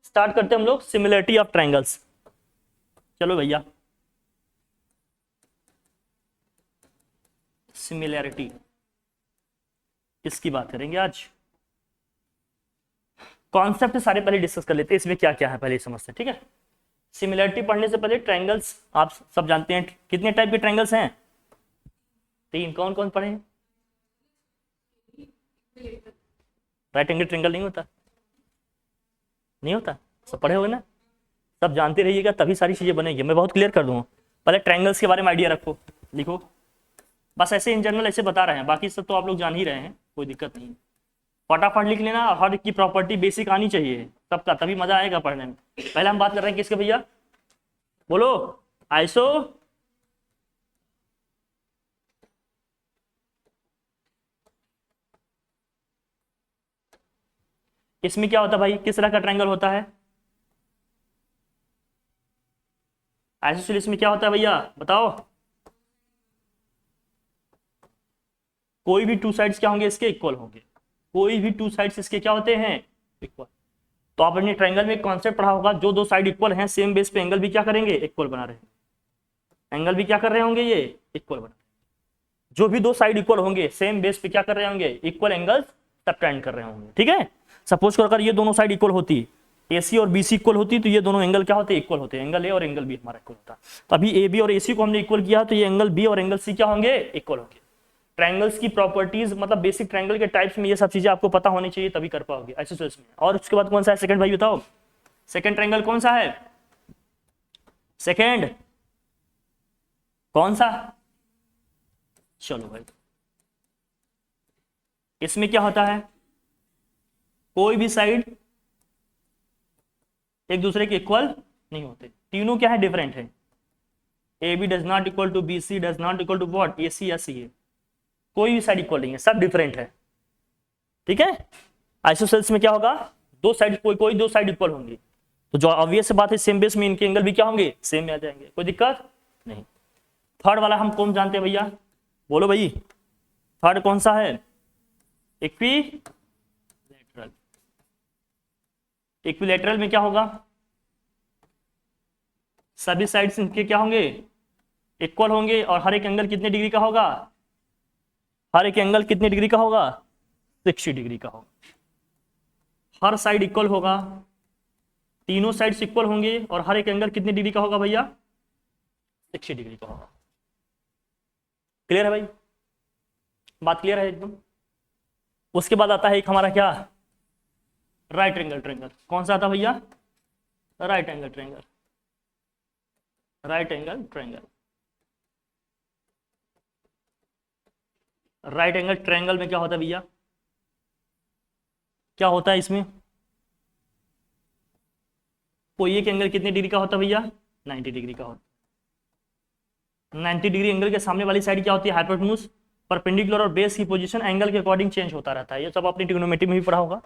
Start करते हैं हम लोग सिमिलरिटी ऑफ ट्रायंगल्स। चलो भैया, सिमिलैरिटी इसकी बात करेंगे आज। कॉन्सेप्ट सारे पहले डिस्कस कर लेते हैं, इसमें क्या क्या है पहले समझते हैं, ठीक है। सिमिलैरिटी पढ़ने से पहले ट्रायंगल्स आप सब जानते हैं, कितने टाइप के ट्रायंगल्स हैं? 3। कौन कौन पढ़े हैं? राइट एंगल ट्रायंगल नहीं होता, नहीं होता, सब पढ़े होगे ना, सब जानते रहिएगा तभी सारी चीजें बनेगी। मैं बहुत क्लियर कर दूंगा, पहले ट्रायंगल्स के बारे में आइडिया रखो, लिखो। बस ऐसे इन जनरल ऐसे बता रहे हैं, बाकी सब तो आप लोग जान ही रहे हैं, कोई दिक्कत नहीं। फटाफट लिख लेना, हर एक की प्रॉपर्टी बेसिक आनी चाहिए सबका, तभी मजा आएगा पढ़ने में। पहले हम बात कर रहे हैं किसके भैया, बोलो, आइसो इसमें क्या होता है भाई, किस तरह का ट्रायंगल होता है? आइसोसेलेस में क्या होता है भैया बताओ? कोई भी टू साइड्स क्या होंगे इसके, इक्वल होंगे। कोई भी टू साइड्स इसके क्या होते हैं, इक्वल। तो आपने ट्रायंगल में एक कॉन्सेप्ट पढ़ा होगा, जो दो साइड इक्वल हैं सेम बेस पे एंगल भी क्या करेंगे, इक्वल बना रहे हैं। एंगल भी क्या कर रहे होंगे, ये इक्वल बना। जो भी दो साइड इक्वल होंगे सेम बेस पे क्या कर रहे होंगे, इक्वल एंगल्स सबटेंड कर रहे होंगे, ठीक है। सपोज करो अगर ये दोनों साइड इक्वल होती, AC और BC इक्वल होती, तो ये दोनों एंगल क्या होते, इक्वल होते। एंगल A और एंगल B हमारा इक्वल होता। तो अभी AB और AC को हमने इक्वल किया, तो ये एंगल B और एंगल C क्या होंगे, इक्वल होंगे। ट्रायंगल्स की प्रॉपर्टीज, मतलब बेसिक ट्रायंगल के टाइप्स में ये सब चीजें आपको पता होनी चाहिए, तभी कर पाओगे आइसोसेलेस में। और उसके बाद कौन सा है सेकंड भाई बताओ, सेकंड ट्रायंगल कौन सा है, सेकंड कौन सा? चलो भाई, इसमें क्या होता है, कोई भी साइड एक दूसरे के इक्वल नहीं होते, तीनों क्या है, डिफरेंट है। AB does not equal to BC does not equal to what, AC या CA। कोई भी साइड इक्वल नहीं है, सब डिफरेंट है, ठीक है। आइसोसेल्स में क्या होगा, दो साइड, कोई दो साइड इक्वल होंगी, तो जो ऑब्वियस बात है सेम बेस में इनके एंगल भी क्या होंगे, सेम में आ जाएंगे, कोई दिक्कत नहीं। थर्ड वाला हम कौन जानते हैं भैया, बोलो भाई, थर्ड कौन सा है, इक्विलैटरल। इक्विलैटरल में क्या होगा, सभी साइड्स इनके क्या होंगे, इक्वल होंगे, और हर एक एंगल कितने डिग्री का होगा, हर एक एंगल कितने डिग्री का होगा, 60 डिग्री का होगा। हर साइड इक्वल होगा, तीनों साइड्स इक्वल होंगे, और हर एक एंगल कितने डिग्री का होगा भैया, 60 डिग्री का होगा। क्लियर है भाई, बात क्लियर है एकदम। उसके बाद आता है एक हमारा क्या, राइट एंगल ट्रायंगल। कौन सा आता भैया, right angle triangle. Right angle triangle, right angle triangle में क्या होता है भैया, क्या होता है इसमें, कोई एक एंगल कितने डिग्री का होता है भैया, 90 डिग्री का होता है। 90 डिग्री एंगल के सामने वाली साइड क्या होती है, हाइपोटेन्यूज, परपेंडिकुलर और बेस की पोजीशन एंगल के अकॉर्डिंग चेंज होता रहता है। ये सब आपने ट्रिग्नोमेट्री में भी पढ़ा होगा।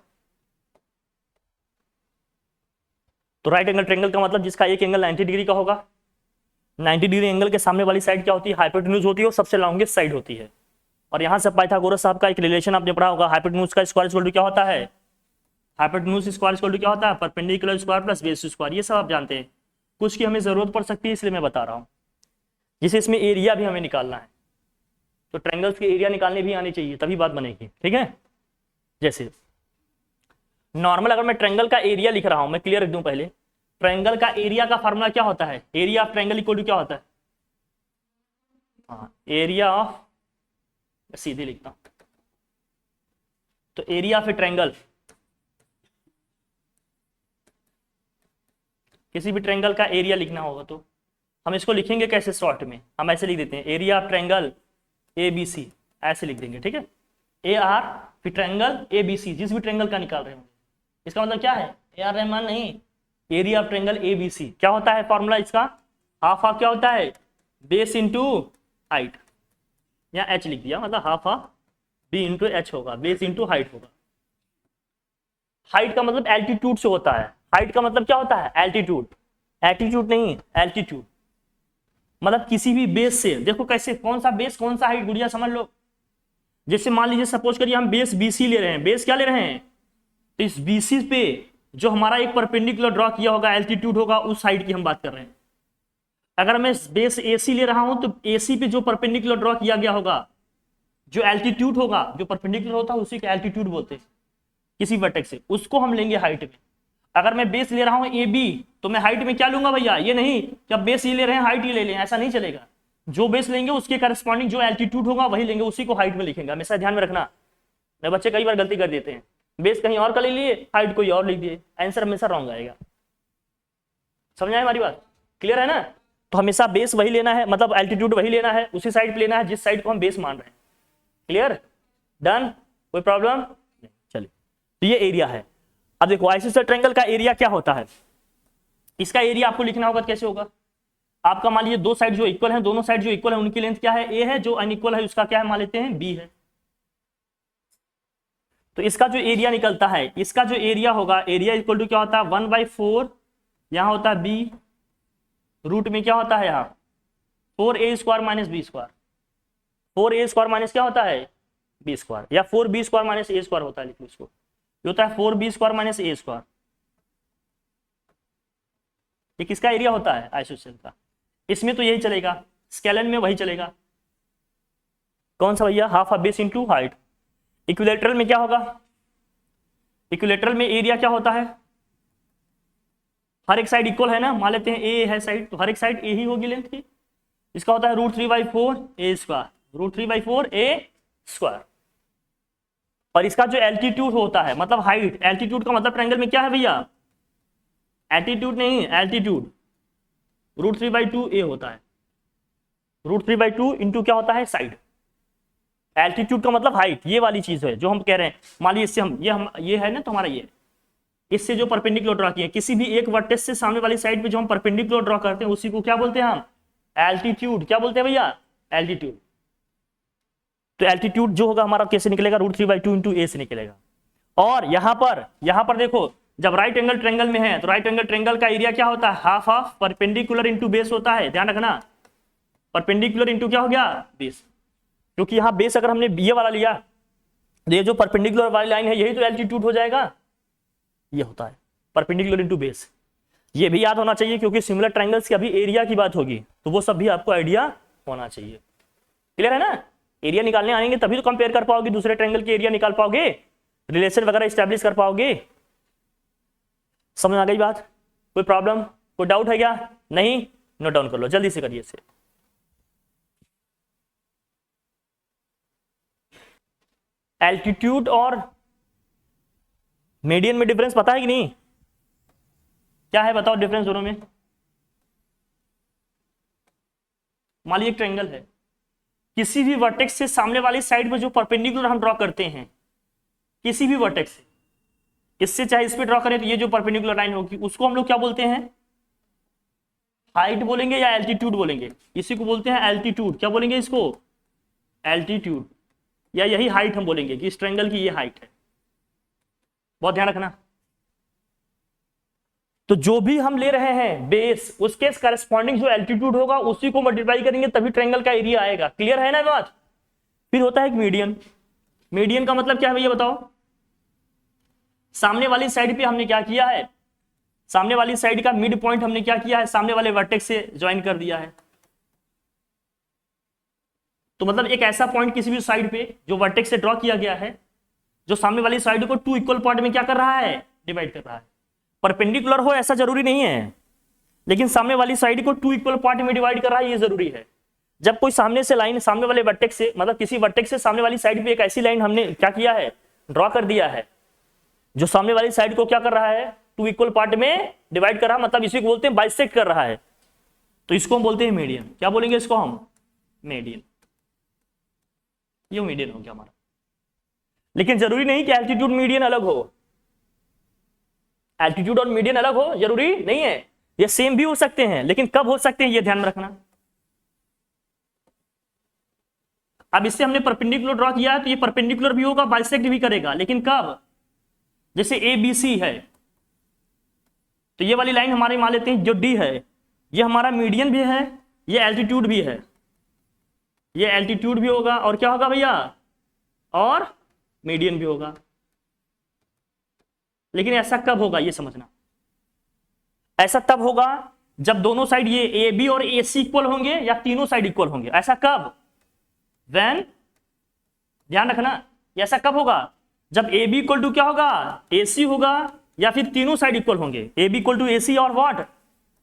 तो राइट एंगल ट्रायंगल का मतलब जिसका एक एंगल 90 डिग्री का होगा, 90 डिग्री एंगल के सामने वाली साइड क्या होती है, हाइपोटेन्यूज होती है, और सबसे लॉन्गेस्ट साइड होती है। और यहां से पाइथागोरस साहब का एक रिलेशन आपने पढ़ा होगा, हाइपोटेन्यूज का स्क्वायर इक्वल टू क्या होता है, हाइपोटेन्यूज स्क्वायर इक्वल टू क्या होता है, perpendicular square plus base square. ये सब आप जानते हैं, कुछ की हमें जरूरत पड़ सकती है इसलिए मैं बता रहा हूँ। जिसे इसमें एरिया भी हमें निकालना है, तो ट्रायंगल्स के एरिया निकालने भी आनी चाहिए, तभी बात बनेगी, ठीक है। जैसे नॉर्मल अगर मैं ट्रायंगल का एरिया लिख रहा हूं, मैं क्लियर रख दूं पहले, ट्रायंगल का एरिया का फार्मूला क्या होता है, area of triangle equal to क्या होता है, हाँ, एरिया ऑफ, सीधे लिखता हूं, तो एरिया ऑफ ए ट्रायंगल, किसी भी ट्रायंगल का एरिया लिखना होगा तो हम इसको लिखेंगे कैसे, शॉर्ट में हम ऐसे लिख देते हैं, एरिया ऑफ ट्रायंगल ABC, ऐसे लिख देंगे, ठीक है। AR फिर ट्रायंगल ABC, जिस भी ट्रायंगल का निकाल रहे होंगे, इसका मतलब क्या है, AR रहमान नहीं, एरिया ऑफ ट्रायंगल ABC क्या होता है फॉर्मूला इसका, हाफ ऑफ क्या होता है, बेस इंटू हाइट, या H लिख दिया, मतलब half of B into H होगा, बेस इंटू हाइट होगा। हाइट का मतलब एल्टीट्यूड से होता है, हाइट का मतलब क्या होता है, एल्टीट्यूड, एल्टीट्यूड नहीं, एल्टीट्यूड मतलब किसी भी बेस से, देखो कैसे, कौन सा बेस कौन सा हाइट, गुड़िया समझ लो। जैसे मान लीजिए सपोज करिए हम बेस BC ले रहे हैं, बेस क्या ले रहे हैं, तो इस BC पे जो हमारा एक परपेंडिकुलर ड्रॉ किया होगा एल्टीट्यूड होगा उस साइड की हम बात कर रहे हैं। अगर मैं बेस AC ले रहा हूं तो AC पे जो परपेंडिकुलर ड्रॉ किया गया होगा, जो एल्टीट्यूड होगा, जो परपेंडिकुलर होता है उसी को एल्टीट्यूड बोलते हैं किसी वर्टेक्स से, उसको हम लेंगे हाइट में। अगर मैं बेस ले रहा हूं AB तो मैं हाइट में क्या लूंगा भैया, ये नहीं कि अब बेस ये ले रहे हैं हाइट ये ले लें, ऐसा नहीं चलेगा। जो बेस लेंगे उसके करस्पॉन्डिंग जो एल्टीट्यूड होगा वही लेंगे, उसी को हाइट में लिखेंगे, हमेशा ध्यान में रखना। मैं बच्चे कई बार गलती कर देते हैं, बेस कहीं और का ले लिए, हाइट कोई और लिख दिए, आंसर हमेशा रॉन्ग आएगा। समझ आए हमारी बात, क्लियर है ना? तो हमेशा बेस वही लेना है, मतलब एल्टीट्यूड वही लेना है, उसी साइड पे लेना है जिस साइड को हम बेस मान रहे हैं। क्लियर, डन, कोई प्रॉब्लम नहीं। चलिए, तो ये एरिया है। अब देखो आइसोसेलेस ट्रायंगल का एरिया क्या होता है, इसका एरिया आपको लिखना होगा। कैसे होगा? आपका मान लीजिए दो साइड जो इक्वल है, दोनों साइड जो इक्वल है उनकी लेंथ क्या है, A है, जो अनइक्वल है उसका क्या है मान लेते हैं B है। तो इसका जो एरिया निकलता है, इसका जो एरिया होगा, एरिया इक्वल टू क्या होता है 1/4, यहां होता है B, रूट में क्या होता है यहाँ 4A² minus B², 4A² minus क्या होता है B², या 4B² माइनस A² होता है, लिखो इसको, ये होता है 4B² माइनस A²। ये किसका एरिया होता है? आइसोसेलेस का। इसमें तो यही चलेगा, स्केलन में वही चलेगा। कौन सा भैया? Half of base into height. Equilateral में क्या होगा? इक्विलेटरल में एरिया क्या होता है? हर एक साइड इक्वल है ना, मान लेते हैं A है साइड, तो हर एक साइड A ही होगी लेंथ की। इसका होता है √3/4 A², √3/4 A²। और इसका जो एल्टीट्यूड होता है, मतलब हाइट, एल्टीट्यूड का मतलब ट्रायंगल में क्या है भैया? एल्टीट्यूड नहीं, एल्टीट्यूड √3/2 A होता है, √3/2 इंटू क्या होता है साइड। एल्टीट्यूड का मतलब हाइट, ये वाली चीज है जो हम कह रहे हैं। मान लीजिए इससे हम ये है ना, तो हमारा ये इससे जो परपेंडिकुलर ड्रॉ किए, किसी भी एक वर्टेक्स से सामने वाली साइड पे जो हम परपेंडिकुलर ड्रॉ करते हैं उसी को क्या बोलते हैं हम? एल्टीट्यूड। क्या बोलते हैं भैया? एल्टीट्यूड। तो एल्टीट्यूड जो होगा हमारा कैसे निकलेगा? √3/2 इंटू A से निकलेगा। और यहां पर देखो, जब राइट एंगल ट्रायंगल में है तो राइट एंगल ट्रायंगल का एरिया क्या होता है? Half of perpendicular into base होता है, ध्यान रखना। परपेंडिकुलर इंटू क्या हो गया? बेस। क्योंकि यहाँ बेस अगर हमने ये वाला लिया तो ये जो परपेंडिकुलर वाली लाइन है यही तो एल्टीट्यूड हो जाएगा। ये होता है परपेंडिकुलर इंटू बेस। ये भी याद होना चाहिए क्योंकि सिमिलर ट्रायंगल्स की अभी एरिया की बात होगी, तो वो सब भी आपको आइडिया होना चाहिए। क्लियर है ना? एरिया निकालने आएंगे तभी तो कंपेयर कर पाओगे, दूसरे ट्रायंगल के एरिया निकाल पाओगे, रिलेशन वगैरह स्टैब्लिश कर पाओगे। समझ आ गई बात? कोई प्रॉब्लम, कोई डाउट है क्या? नहीं? नोट डाउन कर लो, जल्दी से करिए इसे। एल्टीट्यूड और मीडियन में डिफरेंस पता है कि नहीं? क्या है बताओ डिफरेंस दोनों में? मान लीजिए एक ट्रायंगल है, किसी भी वर्टेक्स से सामने वाली साइड में जो परपेंडिकुलर हम ड्रॉ करते हैं, किसी भी वर्टेक्स से, इससे चाहे इस पे ड्रॉ करें तो ये जो परपेंडिकुलर लाइन होगी उसको हम लोग क्या बोलते हैं? हाइट बोलेंगे या एल्टीट्यूड बोलेंगे? इसी को बोलते हैं एल्टीट्यूड। क्या बोलेंगे इसको? एल्टीट्यूड। या यही हाइट हम बोलेंगे कि इस ट्रायंगल की ये हाइट है। बहुत ध्यान रखना। तो जो भी हम ले रहे हैं बेस, उसके करस्पॉन्डिंग जो एल्टीट्यूड होगा उसी को मल्टीप्लाई करेंगे तभी ट्रायंगल का एरिया आएगा। क्लियर है ना बात? फिर होता है मीडियन। मीडियन का मतलब क्या है भैया बताओ? सामने वाली साइड पे हमने क्या किया है? सामने वाली साइड का मिड पॉइंट हमने क्या किया है? सामने वाले वर्टेक्स से ज्वाइन कर दिया है। तो मतलब एक ऐसा पॉइंट किसी भी साइड पे जो वर्टेक्स से ड्रॉ किया गया है, जो सामने वाली साइड को टू इक्वल पार्ट में क्या कर रहा है? डिवाइड कर रहा है। परपेंडिकुलर हो ऐसा जरूरी नहीं है, लेकिन सामने वाली साइड को टू इक्वल पार्ट में डिवाइड कर रहा है, ये जरूरी है। जब कोई सामने से लाइन, सामने वाले वर्टेक्स से, मतलब किसी वर्टेक्स से सामने वाली साइड पे एक ऐसी लाइन हमने क्या किया है? ड्रॉ कर दिया है, जो सामने वाली साइड को क्या कर रहा है? टू इक्वल पार्ट में डिवाइड कर रहा है, मतलब इसी को बोलते हैं बाइसेक्ट कर रहा है। तो इसको हम बोलते हैं मीडियन। क्या बोलेंगे इसको हम? मीडियन। ये मीडियन हो गया हमारा। लेकिन जरूरी नहीं कि एल्टीट्यूड मीडियन अलग हो। एल्टीट्यूड और मीडियन अलग हो जरूरी नहीं है, ये सेम भी हो सकते हैं, लेकिन कब हो सकते हैं ये ध्यान में रखना। अब इससे हमने परपेंडिकुलर ड्रॉ किया है तो ये परपेंडिकुलर भी होगा, बाइसेक्ट भी करेगा, लेकिन कब? जैसे ABC है तो ये वाली लाइन हमारे मान लेते हैं जो D है, ये हमारा मीडियन भी है, ये एल्टीट्यूड भी है, ये एल्टीट्यूड भी होगा और क्या होगा भैया? और मीडियन भी होगा। लेकिन ऐसा कब होगा ये समझना, ऐसा तब होगा जब दोनों साइड ये ए बी और ए सी इक्वल होंगे या तीनों साइड इक्वल होंगे। ऐसा कब, व्हेन, ध्यान रखना, ऐसा कब होगा जब ए बी इक्वल टू क्या होगा, ए सी होगा, या फिर तीनों साइड इक्वल होंगे, A B equal to A C और what,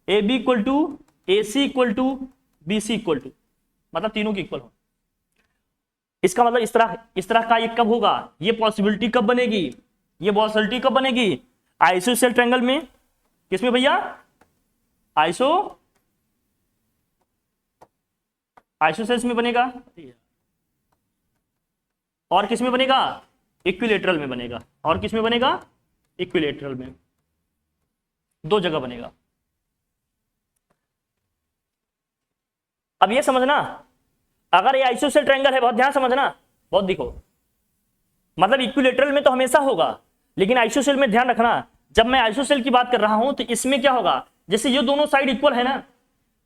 A B equal to A C equal to B C equal to, मतलब तीनों की इक्वल हो। इसका मतलब इस तरह का ये कब होगा, ये पॉसिबिलिटी कब बनेगी, ये पॉसिबिलिटी कब बनेगी, आइसोसेल ट्रायंगल में, किसमें भैया, आइसोसेल्स में बनेगा, और किस में बनेगा, इक्विलेटरल में बनेगा, और किस में बनेगा, इक्विलेटरल में, दो जगह बनेगा। अब ये समझना, अगर ये आइसोसेल ट्रायंगल है, बहुत ध्यान समझना, बहुत देखो, मतलब इक्विलेटरल में तो हमेशा होगा, लेकिन आइसोसेल में ध्यान रखना, जब मैं आइसोसेल की बात कर रहा हूं तो इसमें क्या होगा, जैसे ये दोनों साइड इक्वल है ना,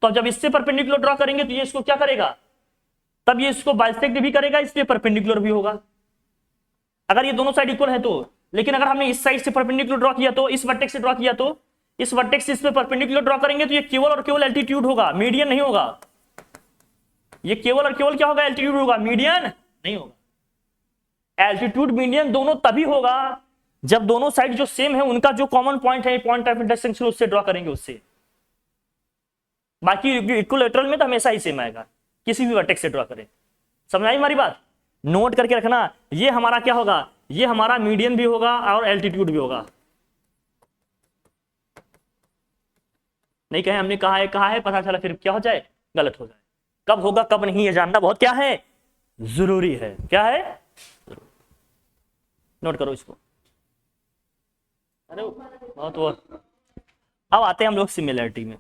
तो जब इससे परपेंडिकुलर ड्रॉ करेंगे तो ये इसको क्या करेगा, तब ये इसको बाइसेक्ट भी करेगा, इसलिए परपेंडिकुलर भी होगा, अगर ये दोनों साइड इक्वल है तो। लेकिन अगर हमने इस साइड से परपेंडिकुलर ड्रॉ किया तो, इस वर्टेक्स से ड्रॉ किया तो, इस वर्टेक्स से इस पे परपेंडिकुलर ड्रॉ करेंगे तो ये केवल और केवल एल्टीट्यूड होगा, मीडियन नहीं होगा, ये केवल और केवल क्या होगा, एल्टीट्यूड होगा, मीडियन नहीं होगा। एल्टीट्यूड मीडियन दोनों तभी होगा जब दोनों साइड जो सेम है उनका जो कॉमन पॉइंट है, पॉइंट ऑफ इंटरसेक्शन, उससे ड्रॉ करेंगे उससे। बाकी इक्विलेटरल में तो हमेशा ही सेम आएगा, किसी भी वर्टेक्स से ड्रॉ करें। समझ आई हमारी बात, नोट करके रखना, ये हमारा क्या होगा, ये हमारा मीडियन भी होगा और एल्टीट्यूड भी होगा। नहीं कहे हमने कहा है पता चला फिर क्या हो जाए, गलत हो जाए। कब होगा कब नहीं ये जानना बहुत क्या है, जरूरी है। क्या है, नोट करो इसको। अरे बहुत वो, अब आते हैं हम लोग सिमिलरिटी में।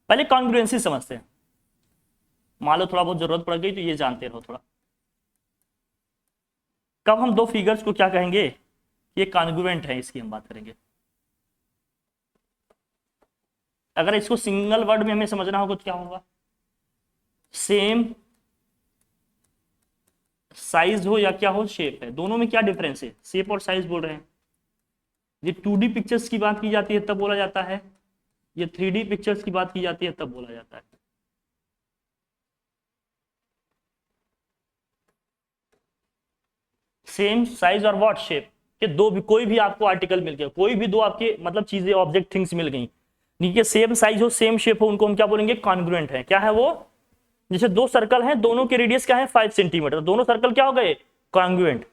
पहले कॉन्ग्रुएंसी समझते हैं, मान लो थोड़ा बहुत जरूरत पड़ गई तो ये जानते रहो थोड़ा। कब हम दो फिगर्स को क्या कहेंगे, ये कॉन्ग्रुएंट है, इसकी हम बात करेंगे। अगर इसको सिंगल वर्ड में हमें समझना होगा तो क्या होगा, सेम साइज हो या क्या हो, शेप है, दोनों में क्या डिफरेंस है, शेप और साइज बोल रहे हैं। ये 2D पिक्चर्स की बात की जाती है तब बोला जाता है, ये 3D पिक्चर्स की बात की जाती है तब बोला जाता है। सेम साइज और व्हाट शेप के दो भी, कोई भी आपको आर्टिकल मिल गया, कोई भी दो आपके मतलब चीजें, ऑब्जेक्ट, थिंग्स मिल गई, नीचे सेम साइज हो, सेम शेप हो, उनको हम क्या बोलेंगे, कॉन्ग्रुएंट है। क्या है वो, जैसे दो सर्कल हैं, दोनों के रेडियस क्या है 5 सेंटीमीटर, दोनों सर्कल क्या हो गए, कॉन्ग्रुएंट।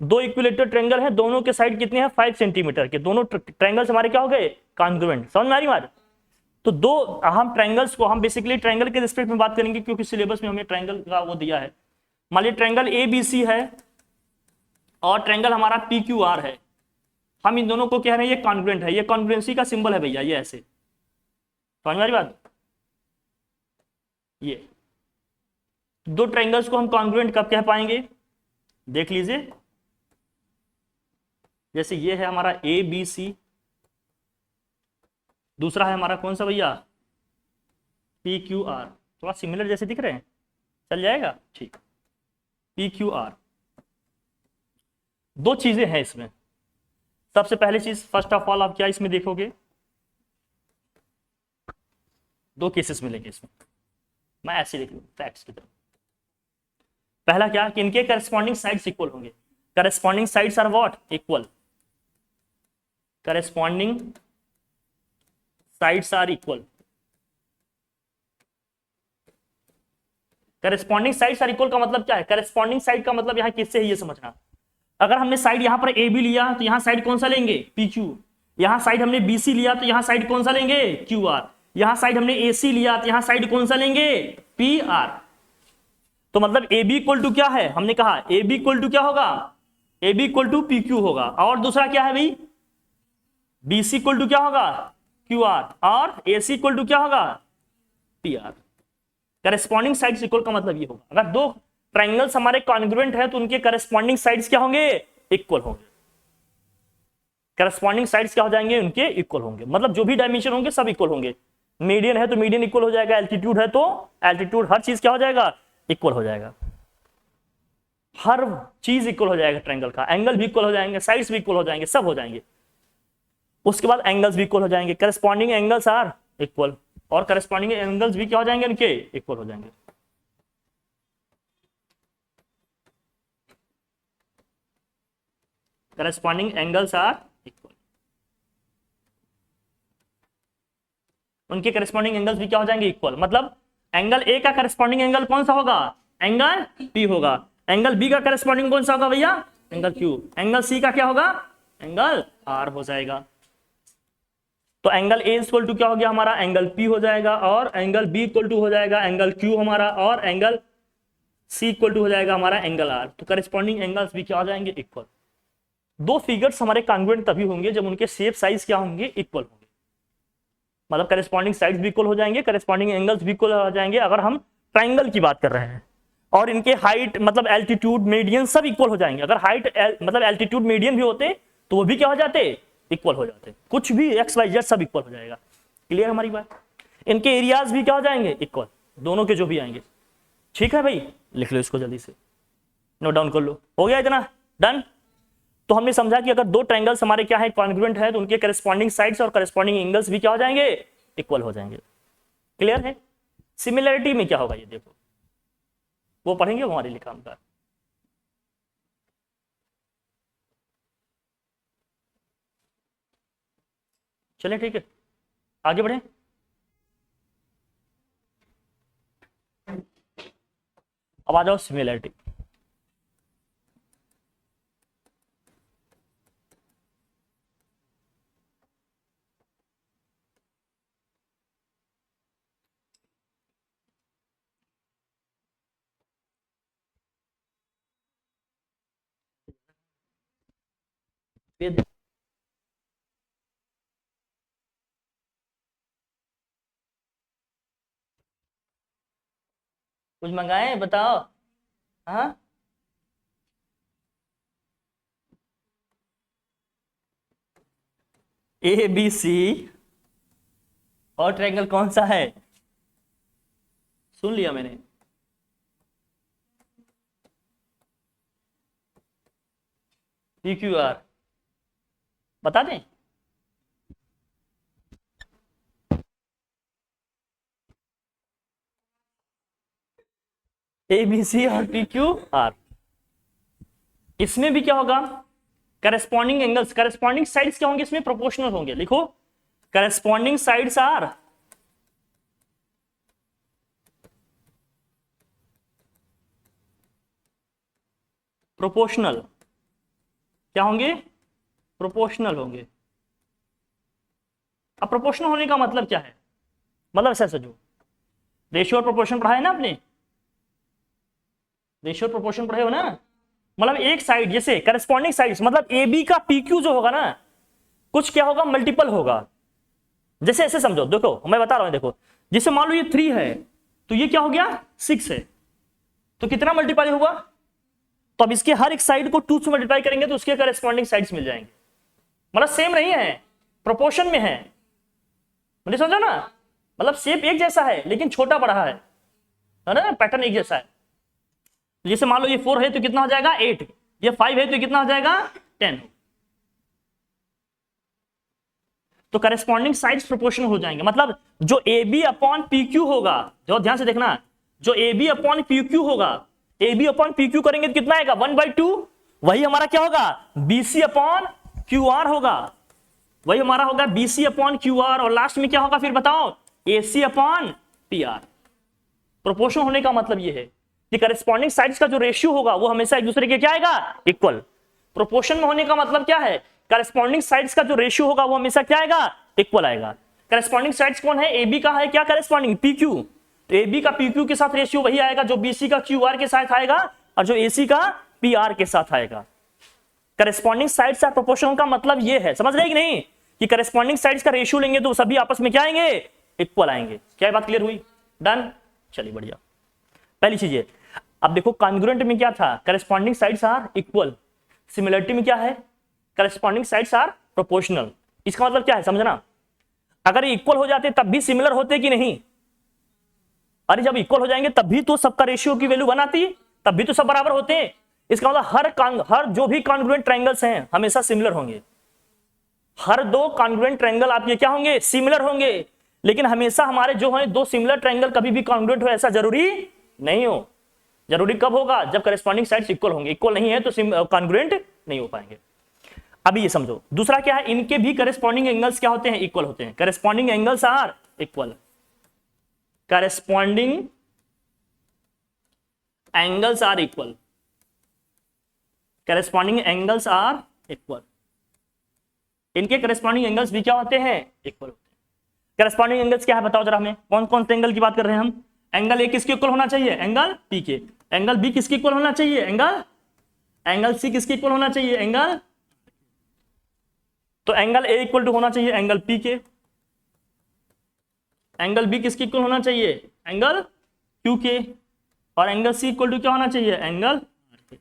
दो इक्विलेटरल ट्रायंगल है, दोनों के साइड कितने हैं 5 सेंटीमीटर के, दोनों ट्रायंगल्स हमारे क्या हो गए, कॉन्ग्रुएंट। समझ में आ रही बात। तो दो हम ट्रायंगल्स को, हम बेसिकली ट्रायंगल के रिस्पेक्ट में बात करेंगे क्योंकि सिलेबस में हमें ट्रायंगल का वो दिया है। मान लीजिए ट्रायंगल ABC है और ट्रायंगल हमारा PQR है, हम इन दोनों को कह रहे हैं ये कॉन्ग्रुएंट है, ये कॉन्ग्रुएंसी का सिंबल है भैया, ये ऐसे। समझ में आ रही बात। ये दो ट्रायंगल्स को हम कॉन्ग्रुएंट कब कह पाएंगे, देख लीजिए। जैसे ये है हमारा ABC, दूसरा है हमारा कौन सा भैया, PQR। थोड़ा सिमिलर जैसे दिख रहे हैं, चल जाएगा, ठीक। PQR, दो चीजें हैं इसमें। सबसे पहली चीज, फर्स्ट ऑफ ऑल आप क्या इसमें देखोगे, दो केसेस मिलेंगे इसमें, मैं ऐसे लिख लूं फैक्ट्स की तरफ। पहला क्या कि इनके करस्पॉन्डिंग साइड्स इक्वल होंगे, corresponding sides are what, equal, corresponding sides are equal, corresponding sides are equal का मतलब क्या है, करस्पॉन्डिंग साइड का मतलब यहां किससे है ये समझना। अगर हमने साइड यहां पर AB लिया तो यहां साइड कौन सा लेंगे, PQ। यहां साइड हमने BC लिया तो यहां साइड कौन सा लेंगे, QR। यहां साइड हमने AC लिया तो यहां साइड कौन सा लेंगे, PR। तो मतलब AB इक्वल टू क्या है, हमने कहा AB इक्वल टू क्या होगा, AB इक्वल टू PQ होगा। और दूसरा क्या है भाई, BC इक्वल टू क्या होगा, QR। और AC इक्वल टू क्या होगा, PR। करस्पॉन्डिंग साइड्स इक्वल का मतलब ये होगा, अगर दो ट्रायंगल्स हमारे कॉन्ग्रुएंट है तो उनके करस्पॉन्डिंग साइड्स क्या होंगे, इक्वल होंगे। करस्पॉन्डिंग साइड्स क्या हो जाएंगे, उनके इक्वल होंगे, मतलब जो भी डायमेंशन होंगे सब इक्वल होंगे। मीडियन है तो मीडियन इक्वल हो जाएगा, एल्टीट्यूड है तो एल्टीट्यूड, हर चीज क्या हो जाएगा, इक्वल हो जाएगा। हर चीज इक्वल हो जाएगा ट्रायंगल का, एंगल भी इक्वल हो जाएंगे, साइड्स भी इक्वल हो जाएंगे, सब हो जाएंगे। उसके बाद एंगल्स भी इक्वल हो जाएंगे, करस्पॉन्डिंग एंगल्स आर इक्वल, और करस्पॉन्डिंग एंगल्स भी क्या हो जाएंगे, उनके इक्वल हो जाएंगे। करस्पॉन्डिंग एंगल्स आर इक्वल, उनके करस्पॉन्डिंग एंगल्स भी क्या हो जाएंगे, इक्वल। मतलब एंगल ए का करस्पॉन्डिंग एंगल कौन सा होगा, एंगल पी होगा। एंगल बी का करस्पॉन्डिंग कौन सा होगा भैया, एंगल क्यू। एंगल सी का क्या होगा, एंगल आर हो जाएगा। तो एंगल ए इक्वल टू क्या हो गया हमारा, एंगल पी हो जाएगा, और एंगल बी इक्वल टू हो जाएगा एंगल क्यू हमारा, और एंगल सी इक्वल टू हो जाएगा हमारा एंगल आर। तो करस्पॉन्डिंग एंगल्स भी क्या हो जाएंगे, इक्वल। दो फिगर्स हमारे कॉन्ग्रुएंट तभी होंगे जब उनके शेप साइज क्या होंगे, इक्वल होंगे। मतलब करस्पॉन्डिंग साइड्स भी इक्वल हो जाएंगे, करस्पॉन्डिंग एंगल्स भी इक्वल हो जाएंगे अगर हम ट्राइंगल की बात कर रहे हैं। और इनके हाइट मतलब एल्टीट्यूड मीडियन सब इक्वल हो जाएंगे। अगर हाइट मतलब एल्टीट्यूड मीडियन भी होते तो वो भी क्या हो जाते, इक्वल हो जाते। कुछ भी एक्स वाई जेड सब इक्वल हो जाएगा। क्लियर हमारी बात। इनके एरियाज भी क्या हो जाएंगे, इक्वल, दोनों के जो भी आएंगे। ठीक है भाई, लिख लो इसको जल्दी से, नोट डाउन कर लो। हो गया इतना, डन। तो हमने समझा कि अगर दो ट्रायंगल्स हमारे क्या है, कॉन्ग्रुएंट है, तो उनके करस्पॉन्डिंग साइड्स और करस्पॉन्डिंग एंगल्स भी क्या हो जाएंगे, इक्वल हो जाएंगे। क्लियर है। सिमिलरिटी में क्या होगा ये देखो, वो पढ़ेंगे वो हमारे लिखा का। चलिए ठीक है, आगे बढ़े। अब आ जाओ सिमिलरिटी। कुछ मंगाए बताओ। हाँ, ए बी सी और ट्रायंगल कौन सा है, सुन लिया मैंने। पी क्यू आर बता दें। ए बी सी और पी क्यू आर, इसमें भी क्या होगा, करस्पॉन्डिंग एंगल्स, करस्पॉन्डिंग साइड्स क्या होंगे इसमें, प्रोपोर्शनल होंगे। लिखो, करस्पॉन्डिंग साइड्स आर प्रोपोर्शनल। क्या होंगे, प्रोपोर्शनल होंगे। अब प्रोपोर्शनल होने का मतलब क्या है, मतलब ऐसा समझो, रेशियो और प्रोपोर्शन पढ़ा है ना आपने, रेशियो और प्रोपोर्शन पढ़े हो ना। मतलब एक साइड जैसे करस्पॉन्डिंग साइड्स, मतलब ए बी का पी क्यू जो होगा ना, कुछ क्या होगा, मल्टीपल होगा। जैसे ऐसे समझो, देखो मैं बता रहा हूं, देखो जैसे मान लो ये 3 है तो ये क्या हो गया, 6 है, तो कितना मल्टीप्लाई होगा, तो अब इसके हर एक साइड को 2 से मल्टीप्लाई करेंगे तो उसके करस्पॉन्डिंग साइड्स मिल जाएंगे। मतलब सेम नहीं है, प्रोपोर्शन में है। मुझे समझा ना, मतलब शेप एक जैसा है लेकिन छोटा बड़ा है ना, पैटर्न एक जैसा है। तो जैसे मान लो ये 4 है तो कितना हो जाएगा, 8। ये 5 है तो कितना हो जाएगा, 10। तो करस्पॉन्डिंग साइड्स प्रोपोर्शनल हो जाएंगे। मतलब जो A B upon P Q होगा, जो ध्यान से देखना, जो A B upon P Q होगा, A B upon P Q करेंगे तो कितना आएगा, 1/2। वही हमारा क्या होगा, बीसी अपॉन क्यू आर होगा, वही हमारा होगा बीसी अपॉन क्यू आर। और लास्ट में क्या होगा फिर बताओ, AC upon P R. Proportional होने का मतलब ये है कि करस्पॉन्डिंग साइड्स का जो रेशियो होगा वो हमेशा एक दूसरे के क्या आएगा, इक्वल। प्रोपोर्शन में होने का मतलब क्या है, करस्पॉन्डिंग साइड्स का जो रेशियो होगा वो हमेशा क्या आएगा, इक्वल आएगा। करस्पॉन्डिंग साइड्स कौन है, एबी का है क्या करस्पॉन्डिंग, पी क्यू। तो एबी का पी क्यू के साथ रेशियो वही आएगा जो बीसी का क्यू आर के साथ आएगा, और जो एसी का पी आर के साथ आएगा। करस्पॉन्डिंग साइड्स का प्रोपोर्शन का मतलब ये है, समझ रहे कि नहीं, कि करस्पॉन्डिंग साइड्स का रेशियो लेंगे तो सभी आपस में क्या आएंगे, इक्वल आएंगे। क्या बात क्लियर हुई, डन। चलिए बढ़िया, पहली चीज ये। अब देखो कॉन्ग्रुएंट में क्या था, corresponding sides are equal. Similarity में क्या है, करस्पॉन्डिंग साइड्स आर प्रोपोर्शनल। इसका मतलब क्या है समझना, अगर इक्वल हो जाते तब भी सिमिलर होते कि नहीं, अरे जब इक्वल हो जाएंगे तब भी तो सबका रेशियो की वैल्यू बनाती, तब भी तो सब बराबर होते हैं। इसका मतलब हर जो भी कॉन्ग्रुएंट ट्रायंगल्स हैं हमेशा सिमिलर होंगे। हर दो कॉन्ग्रुएंट ट्रायंगल आपके क्या होंगे, सिमिलर होंगे। लेकिन हमेशा हमारे जो है दो सिमिलर ट्रायंगल कभी भी कॉन्ग्रुएंट हो ऐसा जरूरी नहीं हो। जरूरी कब होगा, जब करस्पॉन्डिंग साइड्स इक्वल होंगे। इक्वल नहीं है तो कॉन्ग्रुएंट नहीं हो पाएंगे। अभी ये समझो दूसरा क्या है, इनके भी करस्पॉन्डिंग एंगल्स क्या होते हैं, इक्वल होते हैं। Corresponding angles are equal, corresponding angles are equal, corresponding angles are equal. इनके करस्पॉन्डिंग एंगल्स भी क्या होते हैं, इक्वल होते हैं। करस्पॉन्डिंग एंगल्स क्या है बताओ जरा हमें, कौन कौन से एंगल की बात कर रहे हैं हम। एंगल ए किसके इक्वल होना चाहिए, एंगल पी के। एंगल बी किसके इक्वल होना चाहिए, एंगल सी किसके इक्वल होना चाहिए, एंगल। तो एंगल ए इक्वल टू होना चाहिए एंगल पी के। एंगल बी किसके इक्वल होना चाहिए, एंगल क्यू के। और एंगल सी इक्वल टू क्या होना चाहिए, एंगल आर के।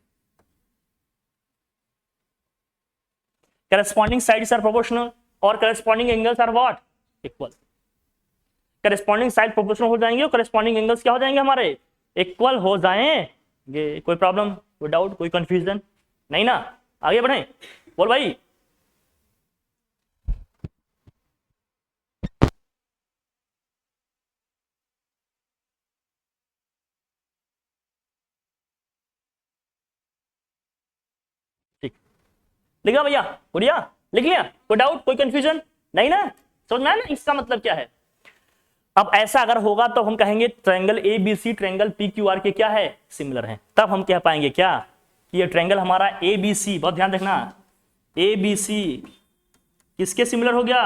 करस्पॉन्डिंग साइड्स आर प्रोपोर्शनल और corresponding angles are what, equal. Corresponding side proportional हो जाएंगे और करस्पॉन्डिंग एंगल्स क्या हो जाएंगे हमारे, इक्वल हो जाएंगे। कोई प्रॉब्लम, कोई डाउट, कोई कंफ्यूजन नहीं ना। आगे बढ़े, बोल भाई। ठीक, लिखा भैया, बढ़िया लिख लिया। कोई डाउट, कोई कंफ्यूजन नहीं ना, समझ में आया ना इसका मतलब क्या है। अब ऐसा अगर होगा तो हम कहेंगे triangle A B C triangle P Q R के क्या है, सिमिलर है। तब हम कह पाएंगे क्या कि ये ट्रायंगल हमारा ए बी सी, बहुत ध्यान देखना, ए बी सी किसके सिमिलर हो गया,